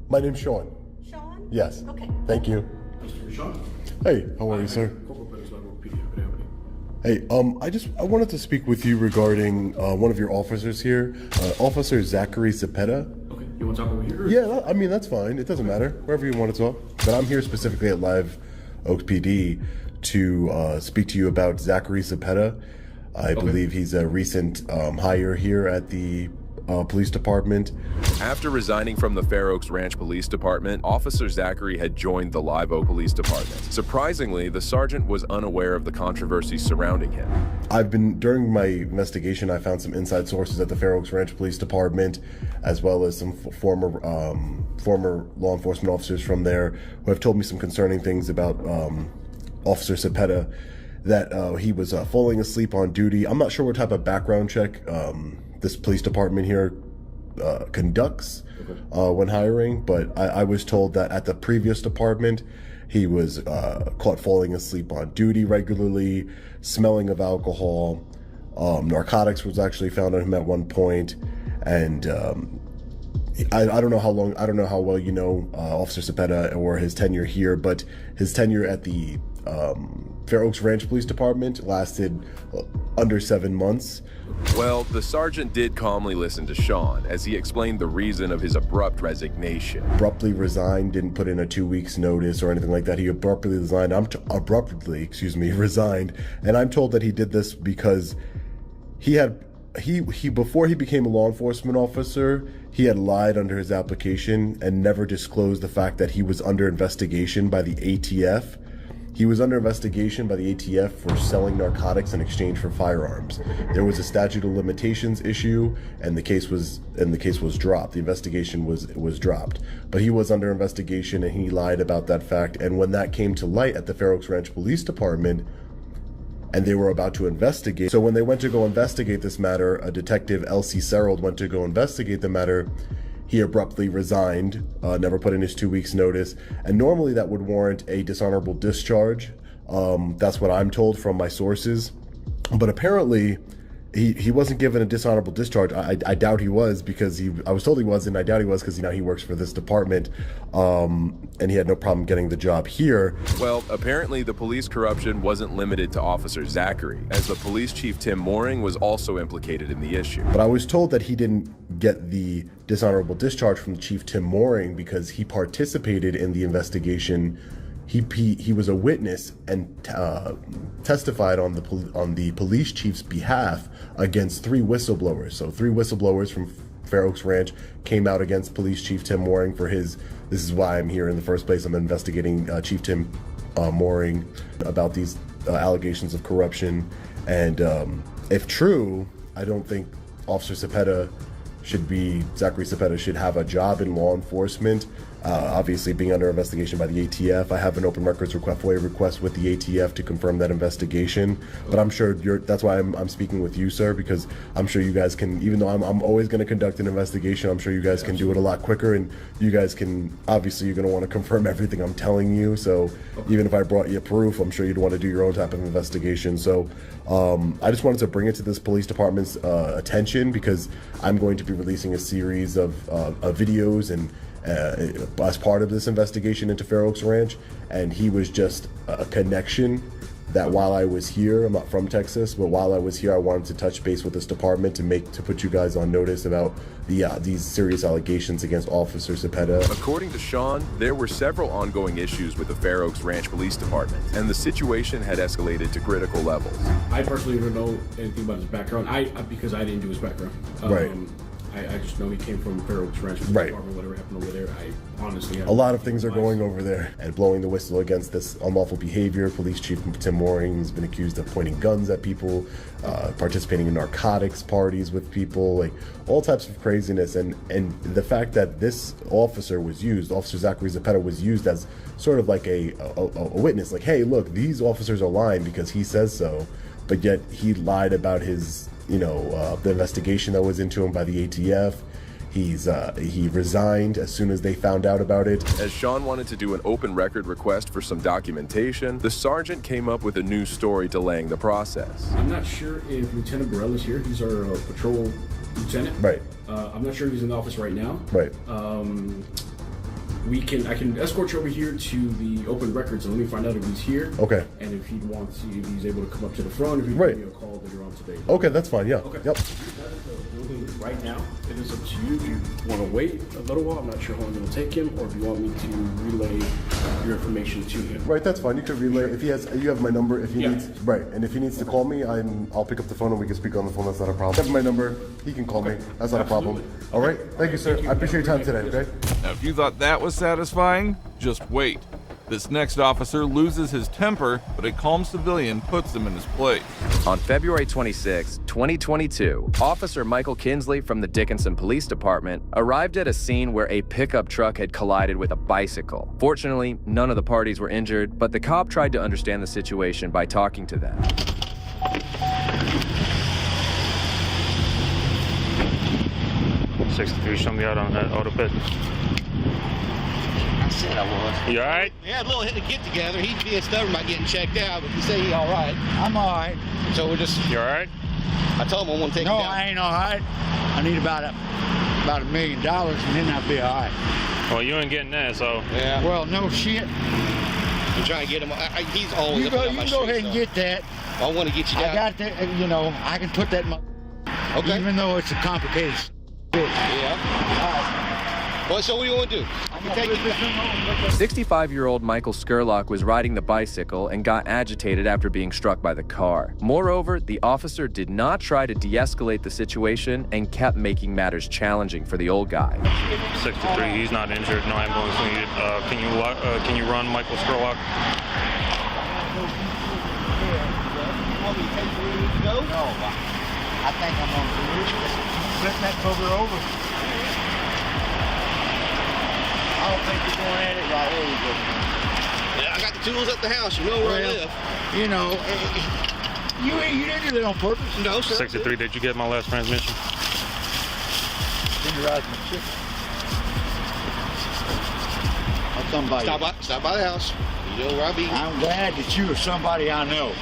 My name's Sean. Sean? Yes. Okay. Thank you. Mr. Sean? Hey, how are you, sir? Hey, I wanted to speak with you regarding one of your officers here, Officer Zachary Zepeda. Okay, you want to talk over here? Yeah, I mean, that's fine. It doesn't matter. Wherever you want to talk. But I'm here specifically at Live Oaks PD to speak to you about Zachary Zepeda. I believe he's a recent hire here at the police department. After resigning from the Fair Oaks Ranch Police Department, Officer Zachary had joined the Live Oak Police Department. Surprisingly, the sergeant was unaware of the controversy surrounding him. During my investigation, I found some inside sources at the Fair Oaks Ranch Police Department, as well as some former law enforcement officers from there who have told me some concerning things about Officer Zepeda, that he was falling asleep on duty. I'm not sure what type of background check this police department here conducts when hiring, but I was told that at the previous department, he was caught falling asleep on duty regularly, smelling of alcohol. Narcotics was actually found on him at one point, and I don't know how well you know Officer Zepeda or his tenure here, but his tenure at the Fair Oaks Ranch Police Department lasted under 7 months. Well, the sergeant did calmly listen to Sean as he explained the reason of his abrupt resignation. Abruptly resigned, didn't put in a 2 weeks notice or anything like that. He abruptly resigned. Resigned, and I'm told that he did this because he before he became a law enforcement officer, he had lied under his application and never disclosed the fact that he was under investigation by the ATF. He was under investigation by the ATF for selling narcotics in exchange for firearms. There was a statute of limitations issue, and the case was dropped. The investigation was dropped, but he was under investigation, and he lied about that fact. And when that came to light at the Fair Oaks Ranch Police Department, and they were about to investigate. So when they went to go investigate this matter, a detective, L.C. Serold, went to go investigate the matter. He abruptly resigned, never put in his 2 weeks notice, and normally that would warrant a dishonorable discharge. That's what I'm told from my sources. But apparently, he wasn't given a dishonorable discharge. I doubt he was, because I was told he was, and I doubt he was because he works for this department, and he had no problem getting the job here. Well, apparently the police corruption wasn't limited to Officer Zachary, as the police chief Tim Mooring was also implicated in the issue. But I was told that he didn't get the dishonorable discharge from Chief Tim Mooring because he participated in the investigation. He was a witness and testified on the police chief's behalf against 3 whistleblowers. So 3 whistleblowers from Fair Oaks Ranch came out against Police Chief Tim Mooring for this is why I'm here in the first place. I'm investigating Chief Tim Mooring about these allegations of corruption. And if true, I don't think Officer Cepeda Zachary Cepeda should have a job in law enforcement. Obviously, being under investigation by the ATF, I have an open records FOIA request with the ATF to confirm that investigation. But I'm sure that's why I'm speaking with you, sir, because I'm sure you guys can, even though I'm always going to conduct an investigation, I'm sure you guys can do it a lot quicker, and you guys can, obviously, you're going to want to confirm everything I'm telling you. So even if I brought you proof, I'm sure you'd want to do your own type of investigation. So I just wanted to bring it to this police department's attention, because I'm going to be releasing a series of videos and as part of this investigation into Fair Oaks Ranch, and he was just a connection that while I was here, I'm not from Texas, but while I was here, I wanted to touch base with this department to put you guys on notice about these serious allegations against Officer Cepeda. According to Sean, there were several ongoing issues with the Fair Oaks Ranch Police Department, and the situation had escalated to critical levels. I personally don't know anything about his background, because I didn't do his background. Right. I just know he came from Fair Oaks Ranch Police Department, whatever happened over there. I honestly have a lot of things are going over there, and blowing the whistle against this unlawful behavior. Police Chief Tim Mooring has been accused of pointing guns at people, participating in narcotics parties with people, like all types of craziness. And the fact that this officer Zachary Cepeda was used as sort of like a witness, like, hey, look, these officers are lying because he says so, but yet he lied about his the investigation that was into him by the ATF. He resigned as soon as they found out about it. As Sean wanted to do an open record request for some documentation, the sergeant came up with a new story delaying the process. I'm not sure if Lieutenant Burrell is here. He's our patrol lieutenant. Right. I'm not sure if he's in the office right now. Right. I can escort you over here to the open records and let me find out if he's here. Okay. And if he's able to come up to the front, if he can give me a call later on today. Okay, that's fine. Yeah. Okay. Yep. Right now, it is up to you. If you want to wait a little while, I'm not sure how long it'll take him, or if you want me to relay your information to him. Right, that's fine. You could relay if you have my number. If he needs, right, and if he needs to call me, I'll pick up the phone and we can speak on the phone. That's not a problem. Have my number. He can call me. That's not a problem. All right. Thank you, sir. I appreciate your time today. Okay. Now, if you thought that was satisfying, just wait. This next officer loses his temper, but a calm civilian puts him in his place. On February 26, 2022, Officer Michael Kinsley from the Dickinson Police Department arrived at a scene where a pickup truck had collided with a bicycle. Fortunately, none of the parties were injured, but the cop tried to understand the situation by talking to them. 63, show me out on that auto pit. I said I was. You all right? We had a little get together. He's being stubborn about getting checked out, but he said he's all right. I'm all right. So we're just. You all right? I told him I want to take him down. No, I ain't all right. I need about $1 million, and then I'll be all right. Well, you ain't getting that, so. Yeah. Well, no shit. I'm trying to get him. He's always you up on go, my you go street, ahead and get that. I want to get you down. I got that. I can put that in my. Okay. Even though it's a complicated. Yeah. Well, so what do you want to do? 65-year-old Michael Skurlock was riding the bicycle and got agitated after being struck by the car. Moreover, the officer did not try to de-escalate the situation and kept making matters challenging for the old guy. 63, he's not injured. No ambulance needed. Can you run Michael Skurlock? No, I think I'm on the flip that cover over. I don't think you're going at it right. There you go. Yeah, I got the tools at the house. You know where I live. You didn't do that on purpose. No, sir. 63, did you get my last transmission? I'll come by you. Stop by the house. You know where I be. I'm glad that you are somebody I know.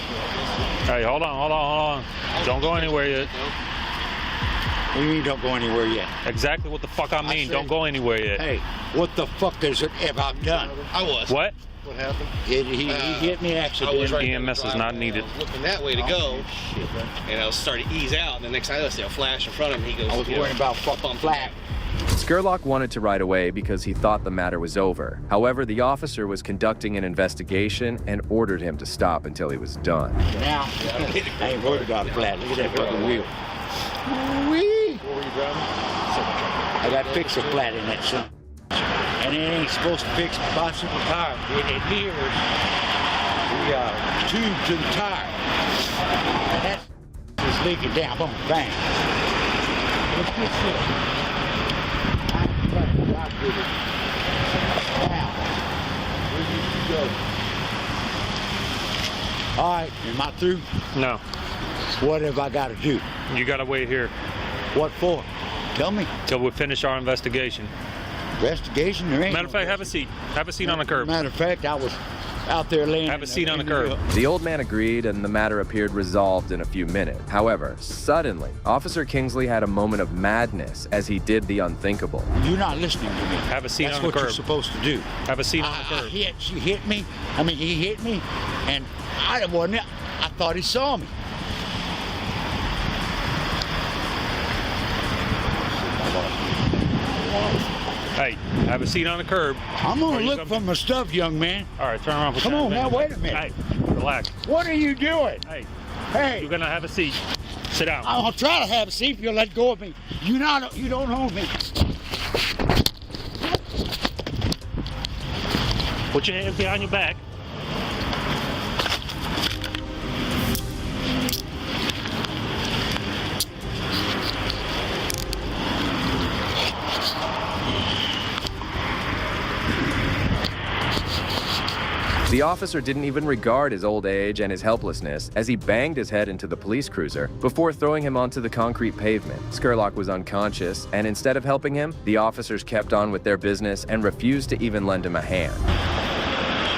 Hey, hold on. Don't go anywhere yet. What do you mean don't go anywhere yet? Exactly what the fuck I mean. Don't go anywhere yet. Hey, what the fuck have I done? I was. What? What happened? He hit me accidentally. EMS is not needed. I was looking that way to go, and I was starting to ease out, and the next time I see a flash in front of him, he goes, I was worrying about fucking flat. Skurlock wanted to ride away because he thought the matter was over. However, the officer was conducting an investigation and ordered him to stop until he was done. Now, I ain't worried about flat. Look at that fucking wheel. Wee! Where were you driving? I got to fix a flat in that son. And it ain't supposed to fix bicycle tires. It appears. tube to the tire. That's leaking down. Boom, bang. Let's get this. Now, where you go? All right, am I through? No. What have I got to do? You gotta wait here. What for? Tell me. Till we finish our investigation. Investigation? There ain't Matter of fact, have a seat. Have a seat on the curb. Matter of fact, I was out there laying. Have a seat on the curb. The old man agreed, and the matter appeared resolved in a few minutes. However, suddenly, Officer Kingsley had a moment of madness as he did the unthinkable. You're not listening to me. Have a seat That's on the what curb. you're supposed to do. Have a seat on the curb. He hit me. He hit me, and I thought he saw me. Hey, have a seat on the curb. I'm gonna look for my stuff, young man. All right, turn around. Come on now, wait a minute. Hey, relax. What are you doing? Hey. You're gonna have a seat. Sit down. I'll try to have a seat if you'll let go of me. You don't own me. Put your hands behind your back. The officer didn't even regard his old age and his helplessness as he banged his head into the police cruiser before throwing him onto the concrete pavement. Skurlock was unconscious, and instead of helping him, the officers kept on with their business and refused to even lend him a hand.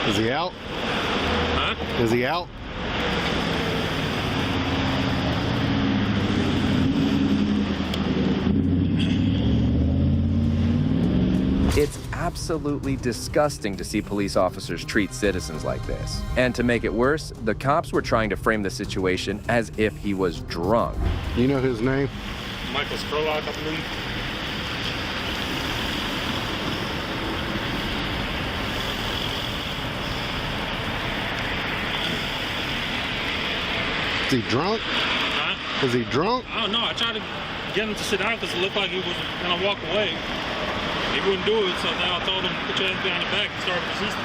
Is he out? Huh? Is he out? It's absolutely disgusting to see police officers treat citizens like this. And to make it worse, the cops were trying to frame the situation as if he was drunk. You know his name? Michael Skurlock, I believe. Is he drunk? Huh? Is he drunk? I don't know. I tried to get him to sit down because it looked like he was gonna walk away. He wouldn't do it, so now I told him, put your hands behind your back and start resisting.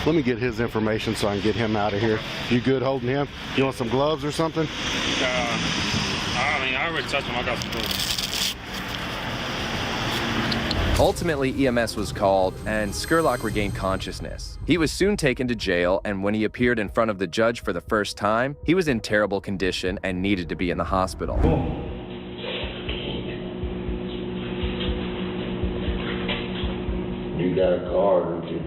Let me get his information so I can get him out of here. You good holding him? You want some gloves or something? I already touched him. I got some gloves. Ultimately, EMS was called, and Skurlock regained consciousness. He was soon taken to jail, and when he appeared in front of the judge for the first time, he was in terrible condition and needed to be in the hospital. You got a car, don't you?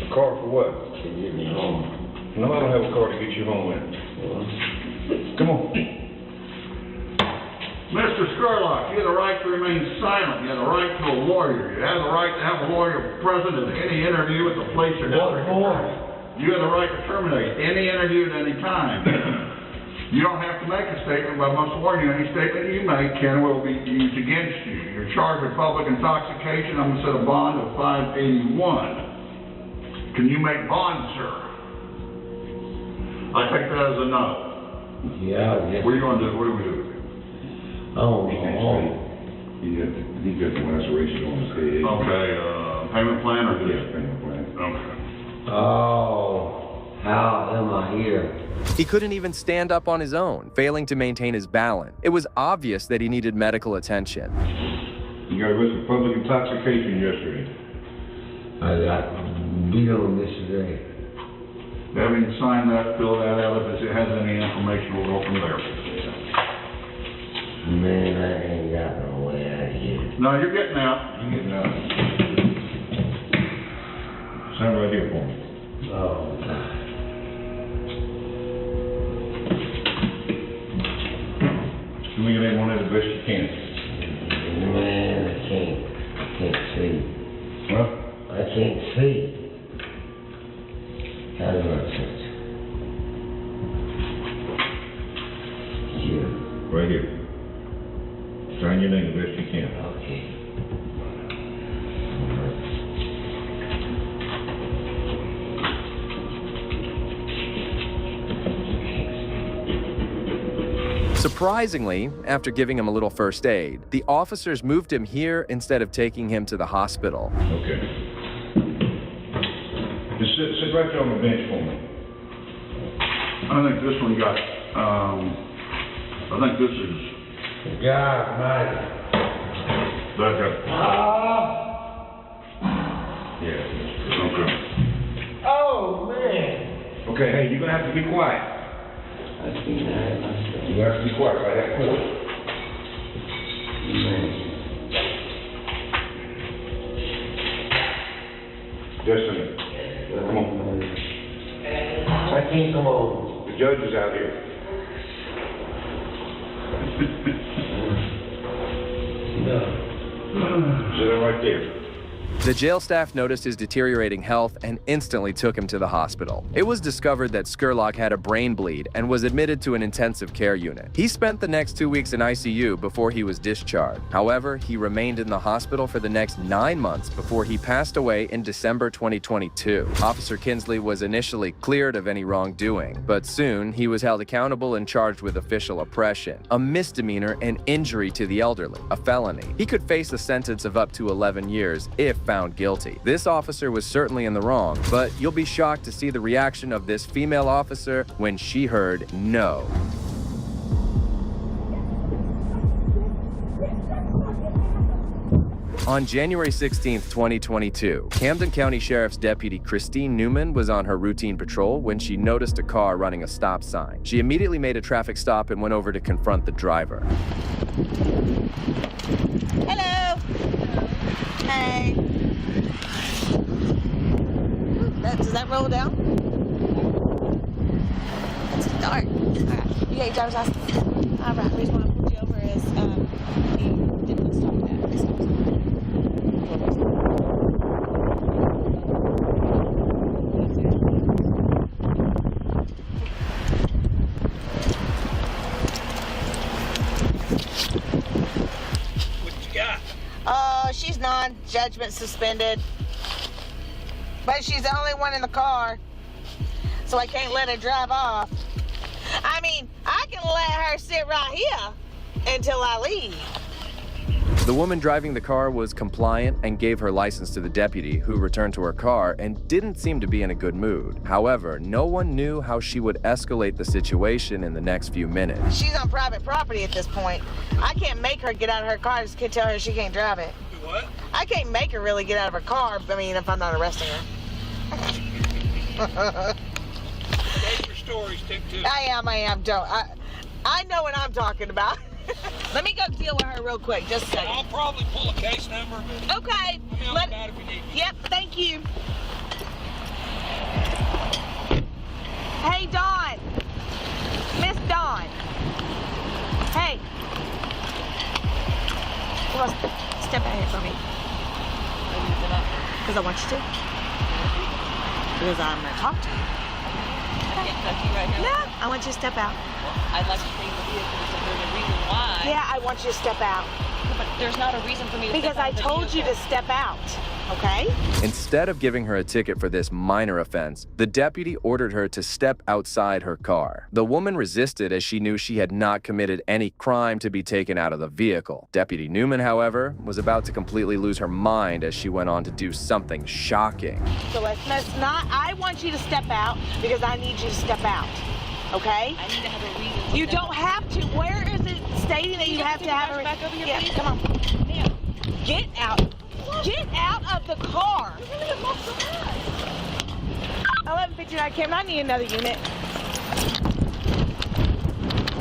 A car for what? To get me home. No, I don't have a car to get you home in. Come on. Mr. Skurlock, you have the right to remain silent. You have the right to a lawyer. You have the right to have a lawyer present at any interview at the place or district attorney. You have the right to terminate any interview at any time. You don't have to make a statement, but I must warn you, any statement you make can will be used against you. You're charged with public intoxication. I'm going to set a bond of $581. Can you make bond, sir? I take that as a no. Yeah, I guess. What are you going to do? What do we do? Oh, He got the laceration on his head. Okay, payment plan or this? Yes, payment plan. Okay. Oh, how am I here? He couldn't even stand up on his own, failing to maintain his balance. It was obvious that he needed medical attention. You got arrested for public intoxication yesterday. I got beat on this today. Have you sign that, fill that out. If it has any information, we'll go from there. Man, I ain't got no way out of here. No, you're getting out. You're getting out. Sign right here for me. Oh, God. Let me get in on it the best you can. Man, I can't see. What? I can't see. How do I sense? Here. Right here. Sign your name the best you can. Okay. Surprisingly, after giving him a little first aid, the officers moved him here instead of taking him to the hospital. Okay. Just sit right there on the bench for me. I think this one got, I think this is... God, mate. That got... Yeah, okay. Oh, man. Okay, hey, you're gonna have to be quiet. You have to be quiet right that court. Justin, come on. I can't come on. The judge is out here. No. Sit right there. The jail staff noticed his deteriorating health and instantly took him to the hospital. It was discovered that Scurlock had a brain bleed and was admitted to an intensive care unit. He spent the next 2 weeks in ICU before he was discharged. However, he remained in the hospital for the next 9 months before he passed away in December 2022. Officer Kinsley was initially cleared of any wrongdoing, but soon he was held accountable and charged with official oppression, a misdemeanor and injury to the elderly, a felony. He could face a sentence of up to 11 years if found guilty. This officer was certainly in the wrong, but you'll be shocked to see the reaction of this female officer when she heard no. On January 16, 2022, Camden County Sheriff's Deputy Christine Newman was on her routine patrol when she noticed a car running a stop sign. She immediately made a traffic stop and went over to confront the driver. Hello. Hey. Does that roll down? It's dark. Alright. You got your driver's license? Alright. The reason why I pulled you over is you didn't stop at the stop sign. What you got? She's non-judgment suspended. But she's the only one in the car, so I can't let her drive off. I mean, I can let her sit right here until I leave. The woman driving the car was compliant and gave her license to the deputy, who returned to her car and didn't seem to be in a good mood. However, no one knew how she would escalate the situation in the next few minutes. She's on private property at this point. I can't make her get out of her car. I just can't tell her she can't drive it. What? I can't make her really get out of her car, I mean, if I'm not arresting her. Take your stories, take two. I am, don't. I know what I'm talking about. Let me go deal with her real quick, just a second. I'll probably pull a case number. But okay. if you need. Yep, thank you. Hey, Dawn. Miss Dawn. Hey. Come on, step out here for me. Because I want you to. Because I'm going to talk to you. I can't touch you right now. No, I want you to step out. I'd like to stay in the vehicle if there's a reason why. Yeah, I want you to step out. But there's not a reason for me to because step out I of the told you to vehicle. step out, okay? Instead of giving her a ticket for this minor offense, the deputy ordered her to step outside her car. The woman resisted as she knew she had not committed any crime to be taken out of the vehicle. Deputy Newman, however, was about to completely lose her mind as she went on to do something shocking. So let's not, I want you to step out because I need you to step out, okay? I need to have a reason. You don't have to. Where is it stating that you have to have a back over your yeah, feet? come on. Yeah. Get out. Get out of the car. 11:59 Cameron, I need another unit.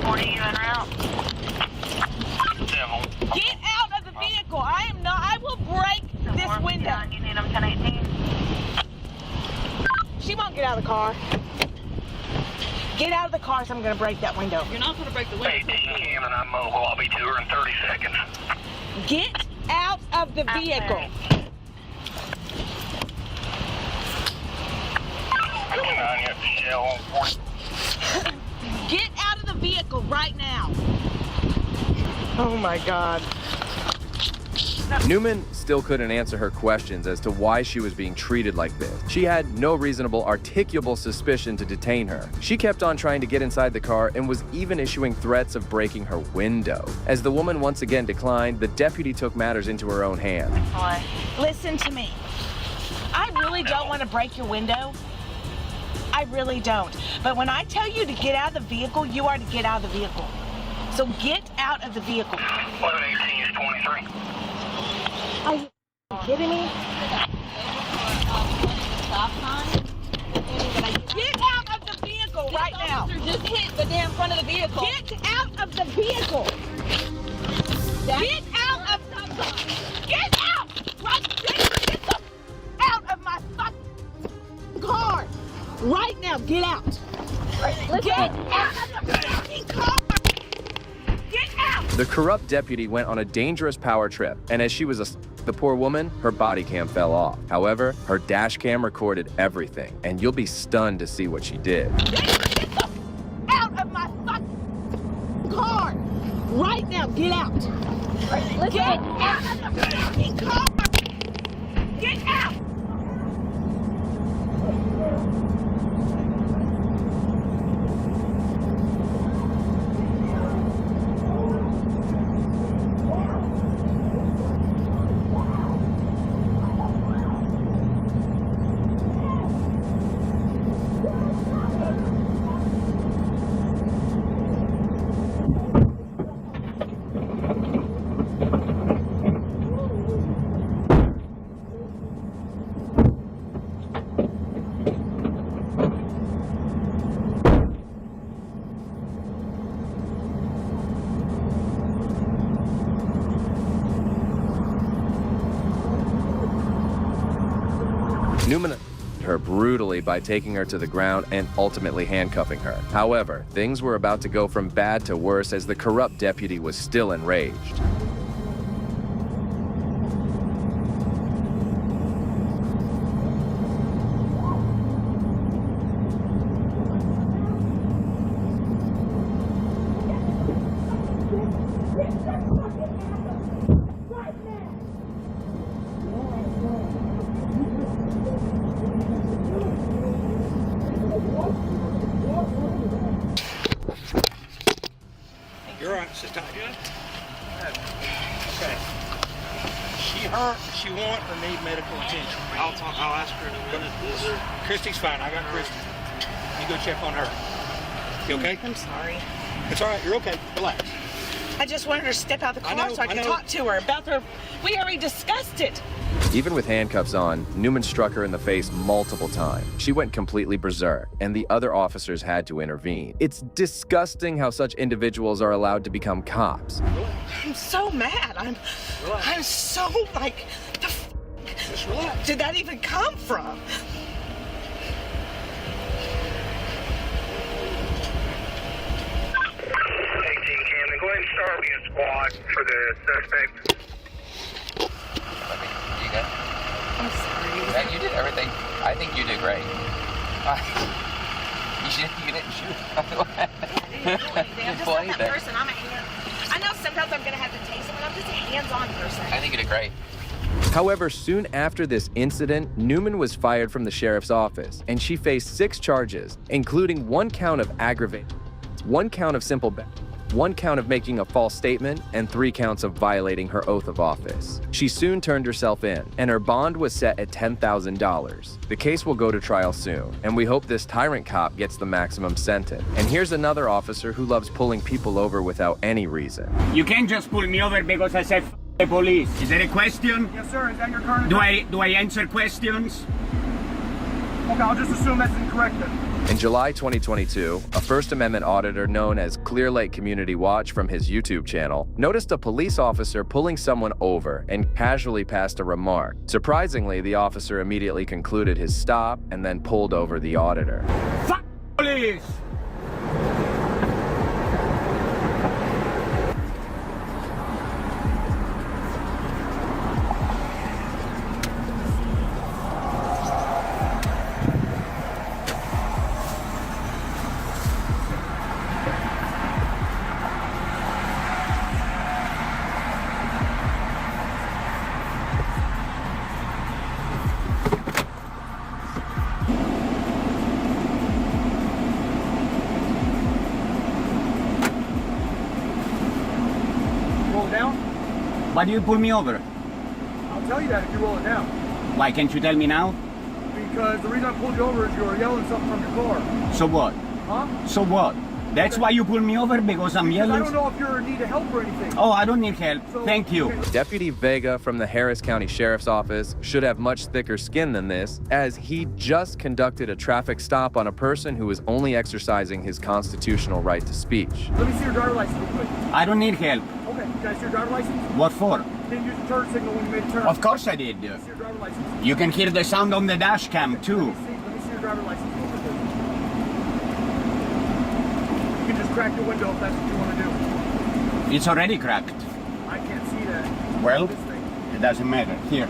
40 you en route. Get out of the vehicle. I am not, I will break this window. You need them 1018. She won't get out of the car. Get out of the car so I'm going to break that window. You're not going to break the window. 18 Cameron, I'm mobile. I'll be to her in 30 seconds. Get out of the vehicle. Get out of the vehicle right now. Oh my God. Newman still couldn't answer her questions as to why she was being treated like this. She had no reasonable, articulable suspicion to detain her. She kept on trying to get inside the car and was even issuing threats of breaking her window. As the woman once again declined, the deputy took matters into her own hands. Listen to me. I really don't want to break your window. I really don't. But when I tell you to get out of the vehicle, you are to get out of the vehicle. So get out of the vehicle. 1118 is 23. Are you kidding me? Get out of the vehicle right now. Just hit the damn front of the vehicle. Get out of the vehicle. Get out of the... Get out! Right, get the out of my fucking car. Right now, get out. Get out of the fucking car. Get out. The corrupt deputy went on a dangerous power trip, and as she was the poor woman, her body cam fell off. However, her dash cam recorded everything, and you'll be stunned to see what she did. Get the out of my fucking car. Right now, get out. Get out of the fucking car. Get out. Newman her brutally by taking her to the ground and ultimately handcuffing her. However, things were about to go from bad to worse as the corrupt deputy was still enraged. You're right, sit tight. Okay. She hurt, she want or need medical attention. I'll ask her in a minute. Christy's fine, I got Christy. You go check on her. You okay? I'm sorry. It's all right, you're okay, relax. I just wanted her to step out the car so I could know. talk to her about her. We already discussed it. Even with handcuffs on, Newman struck her in the face multiple times. She went completely berserk, and the other officers had to intervene. It's disgusting how such individuals are allowed to become cops. I'm so mad. I'm so like, the f did that even come from? Go ahead and start me a squad for the suspect. You good? I'm sorry. Yeah, you did everything. I think you did great. You didn't shoot. I'm just not that person. I know sometimes I'm going to have to taste it, but I'm just a hands-on person. I think you did great. However, soon after this incident, Newman was fired from the sheriff's office, and she faced 6 charges, including 1 count of aggravated, 1 count of simple battery, 1 count of making a false statement, and 3 counts of violating her oath of office. She soon turned herself in, and her bond was set at $10,000. The case will go to trial soon, and we hope this tyrant cop gets the maximum sentence. And here's another officer who loves pulling people over without any reason. You can't just pull me over because I said the police. Is that a question? Yes, sir. Is that your current? Do I answer questions? Okay, I'll just assume that's incorrect then. In July 2022, a First Amendment auditor known as Clear Lake Community Watch from his YouTube channel noticed a police officer pulling someone over and casually passed a remark. Surprisingly, the officer immediately concluded his stop and then pulled over the auditor. Fuck police! it down? Why do you pull me over? I'll tell you that if you roll it down. Why can't you tell me now? Because the reason I pulled you over is you were yelling something from your car. So what? Huh? So what? That's why you pull me over, because I'm yelling? I don't know if you're in need of help or anything. Oh, I don't need help. Thank you. Deputy Vega from the Harris County Sheriff's Office should have much thicker skin than this, as he just conducted a traffic stop on a person who was only exercising his constitutional right to speech. Let me see your driver's license real quick. I don't need help. Okay, you guys see your driver's license? What for? You didn't use the turn signal when you made a turn. Of course I did. Let me see your driver's license. You can hear the sound on the dash cam too. Let me see your driver's license real quick. You can just crack your window if that's what you want to do. It's already cracked. I can't see that. Well, This thing. it doesn't matter. Here.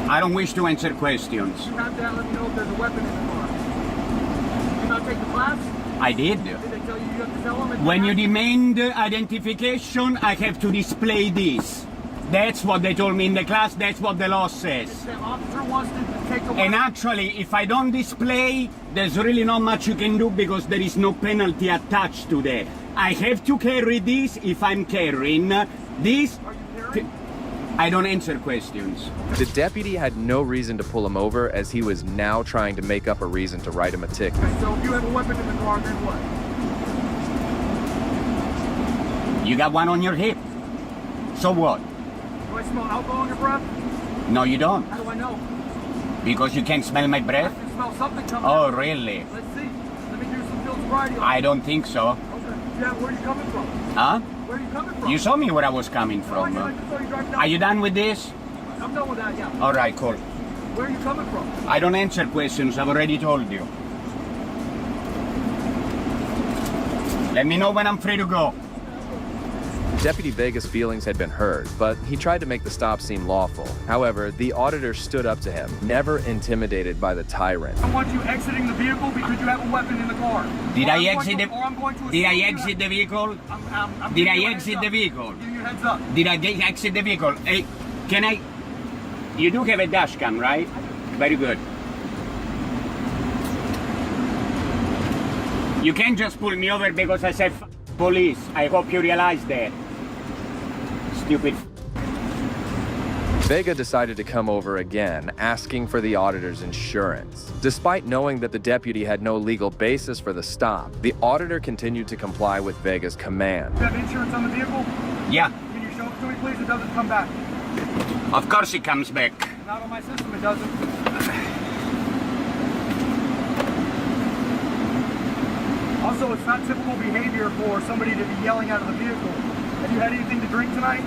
I don't wish to answer questions. You have to let me know if there's a weapon in the car. Did you not take the class? I did. Did they tell you you have to tell them? When you demand identification, I have to display this. That's what they told me in the class, that's what the law says. If the officer wants to take a And weapon, actually, if I don't display, there's really not much you can do because there is no penalty attached to that. I have to carry this if I'm carrying this. are you carrying? I don't answer questions. The deputy had no reason to pull him over, as he was now trying to make up a reason to write him a ticket. So if you have a weapon in the car, then what? You got one on your hip. So what? Do I smell alcohol in your breath? No, you don't. How do I know? Because you can't smell my I breath? can smell something coming Oh, out. really? Let's see. Let me do some field sobriety. I don't think so. Okay. Yeah, where are you coming from? Huh? Where are you coming from? You saw me where I was coming from. I just saw you driving down. Are you done with this? I'm done with that, yeah. All right, cool. Where are you coming from? I don't answer questions, I've already told you. Let me know when I'm free to go. Deputy Vega's feelings had been hurt, but he tried to make the stop seem lawful. However, the auditor stood up to him, never intimidated by the tyrant. I want you exiting the vehicle because you have a weapon in the car. Did Or I I'm going exit to- the or I'm going to Did I assume you exit have- the vehicle? I'm Did giving I you a heads exit up. the vehicle? I'm giving you a heads up. Did I exit the vehicle? Hey, can I? You do have a dash cam, right? Very good. You can't just pull me over because I said police. I hope you realize that. Stupid. Vega decided to come over again, asking for the auditor's insurance. Despite knowing that the deputy had no legal basis for the stop, the auditor continued to comply with Vega's command. You have insurance on the vehicle? Yeah, Can you show it to me, please? It doesn't come back. of course it comes back. Not on my system, it doesn't. Also, it's not typical behavior for somebody to be yelling out of the vehicle. Have you had anything to drink tonight?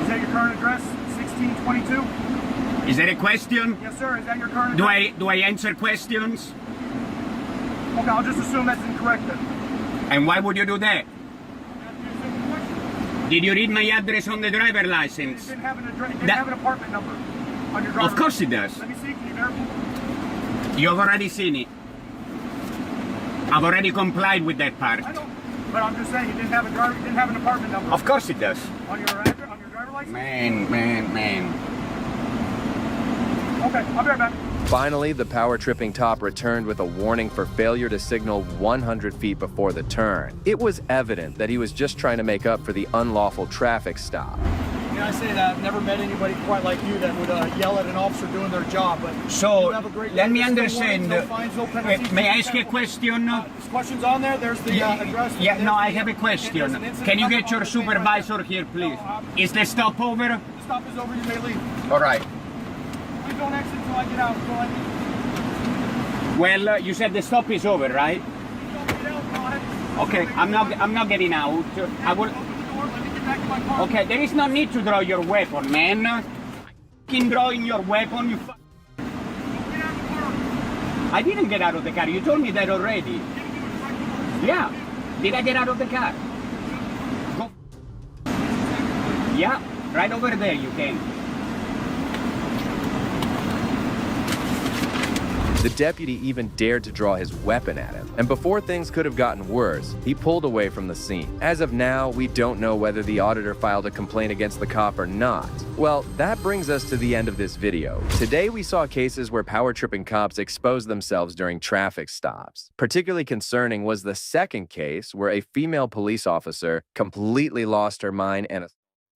Is that your current address? 1622? Is that a question? Yes, sir. Is that your current address? Do I answer questions? Okay, I'll just assume that's incorrect then. And why would you do that? Did you read my address on the driver It license? didn't have an address. It didn't have an apartment number on your driver's Of course it does. Let me see. Can you verify? You've already seen it. I've already complied with that part. I don't. But I'm just saying, it didn't have a driver. It didn't have an apartment number Of course it does. on your address, on your driver's license. Man. Okay, I'll be right back. Finally, the power-tripping top returned with a warning for failure to signal 100 feet before the turn. It was evident that he was just trying to make up for the unlawful traffic stop. Yeah, I say that. I've never met anybody quite like you that would yell at an officer doing their job. But So, you have a great let day. me There's no understand. warnings, no fines, no penalties. May I ask you a question? There's questions on there. There's the address. Yeah, no, I have a There's question. an incident Can you number get your on the thing right supervisor here, please? Is the stop over? there. The stop is over. You may leave. All right. Please don't exit until I get out. Until I leave. Well, you said the stop is over, right? Don't get out. Go ahead. Okay, I'm not getting out. I will. Open the door. Let me get back to my car. Okay, there is no need to draw your weapon, man. Fucking drawing your weapon, you. Get out of the car. I didn't get out of the car. You told me that already. Yeah. Did I get out of the car? Go. Yeah, right over there you can. The deputy even dared to draw his weapon at him, and before things could have gotten worse, he pulled away from the scene. As of now, we don't know whether the auditor filed a complaint against the cop or not. Well, that brings us to the end of this video. Today we saw cases where power-tripping cops exposed themselves during traffic stops. Particularly concerning was the second case where a female police officer completely lost her mind and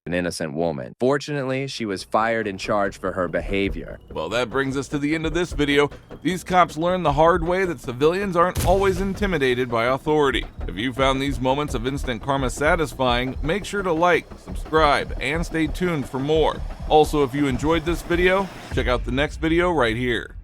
an innocent woman. Fortunately, she was fired and charged for her behavior. Well, that brings us to the end of this video. These cops learned the hard way that civilians aren't always intimidated by authority. If you found these moments of instant karma satisfying, make sure to like, subscribe, and stay tuned for more. Also, if you enjoyed this video, check out the next video right here.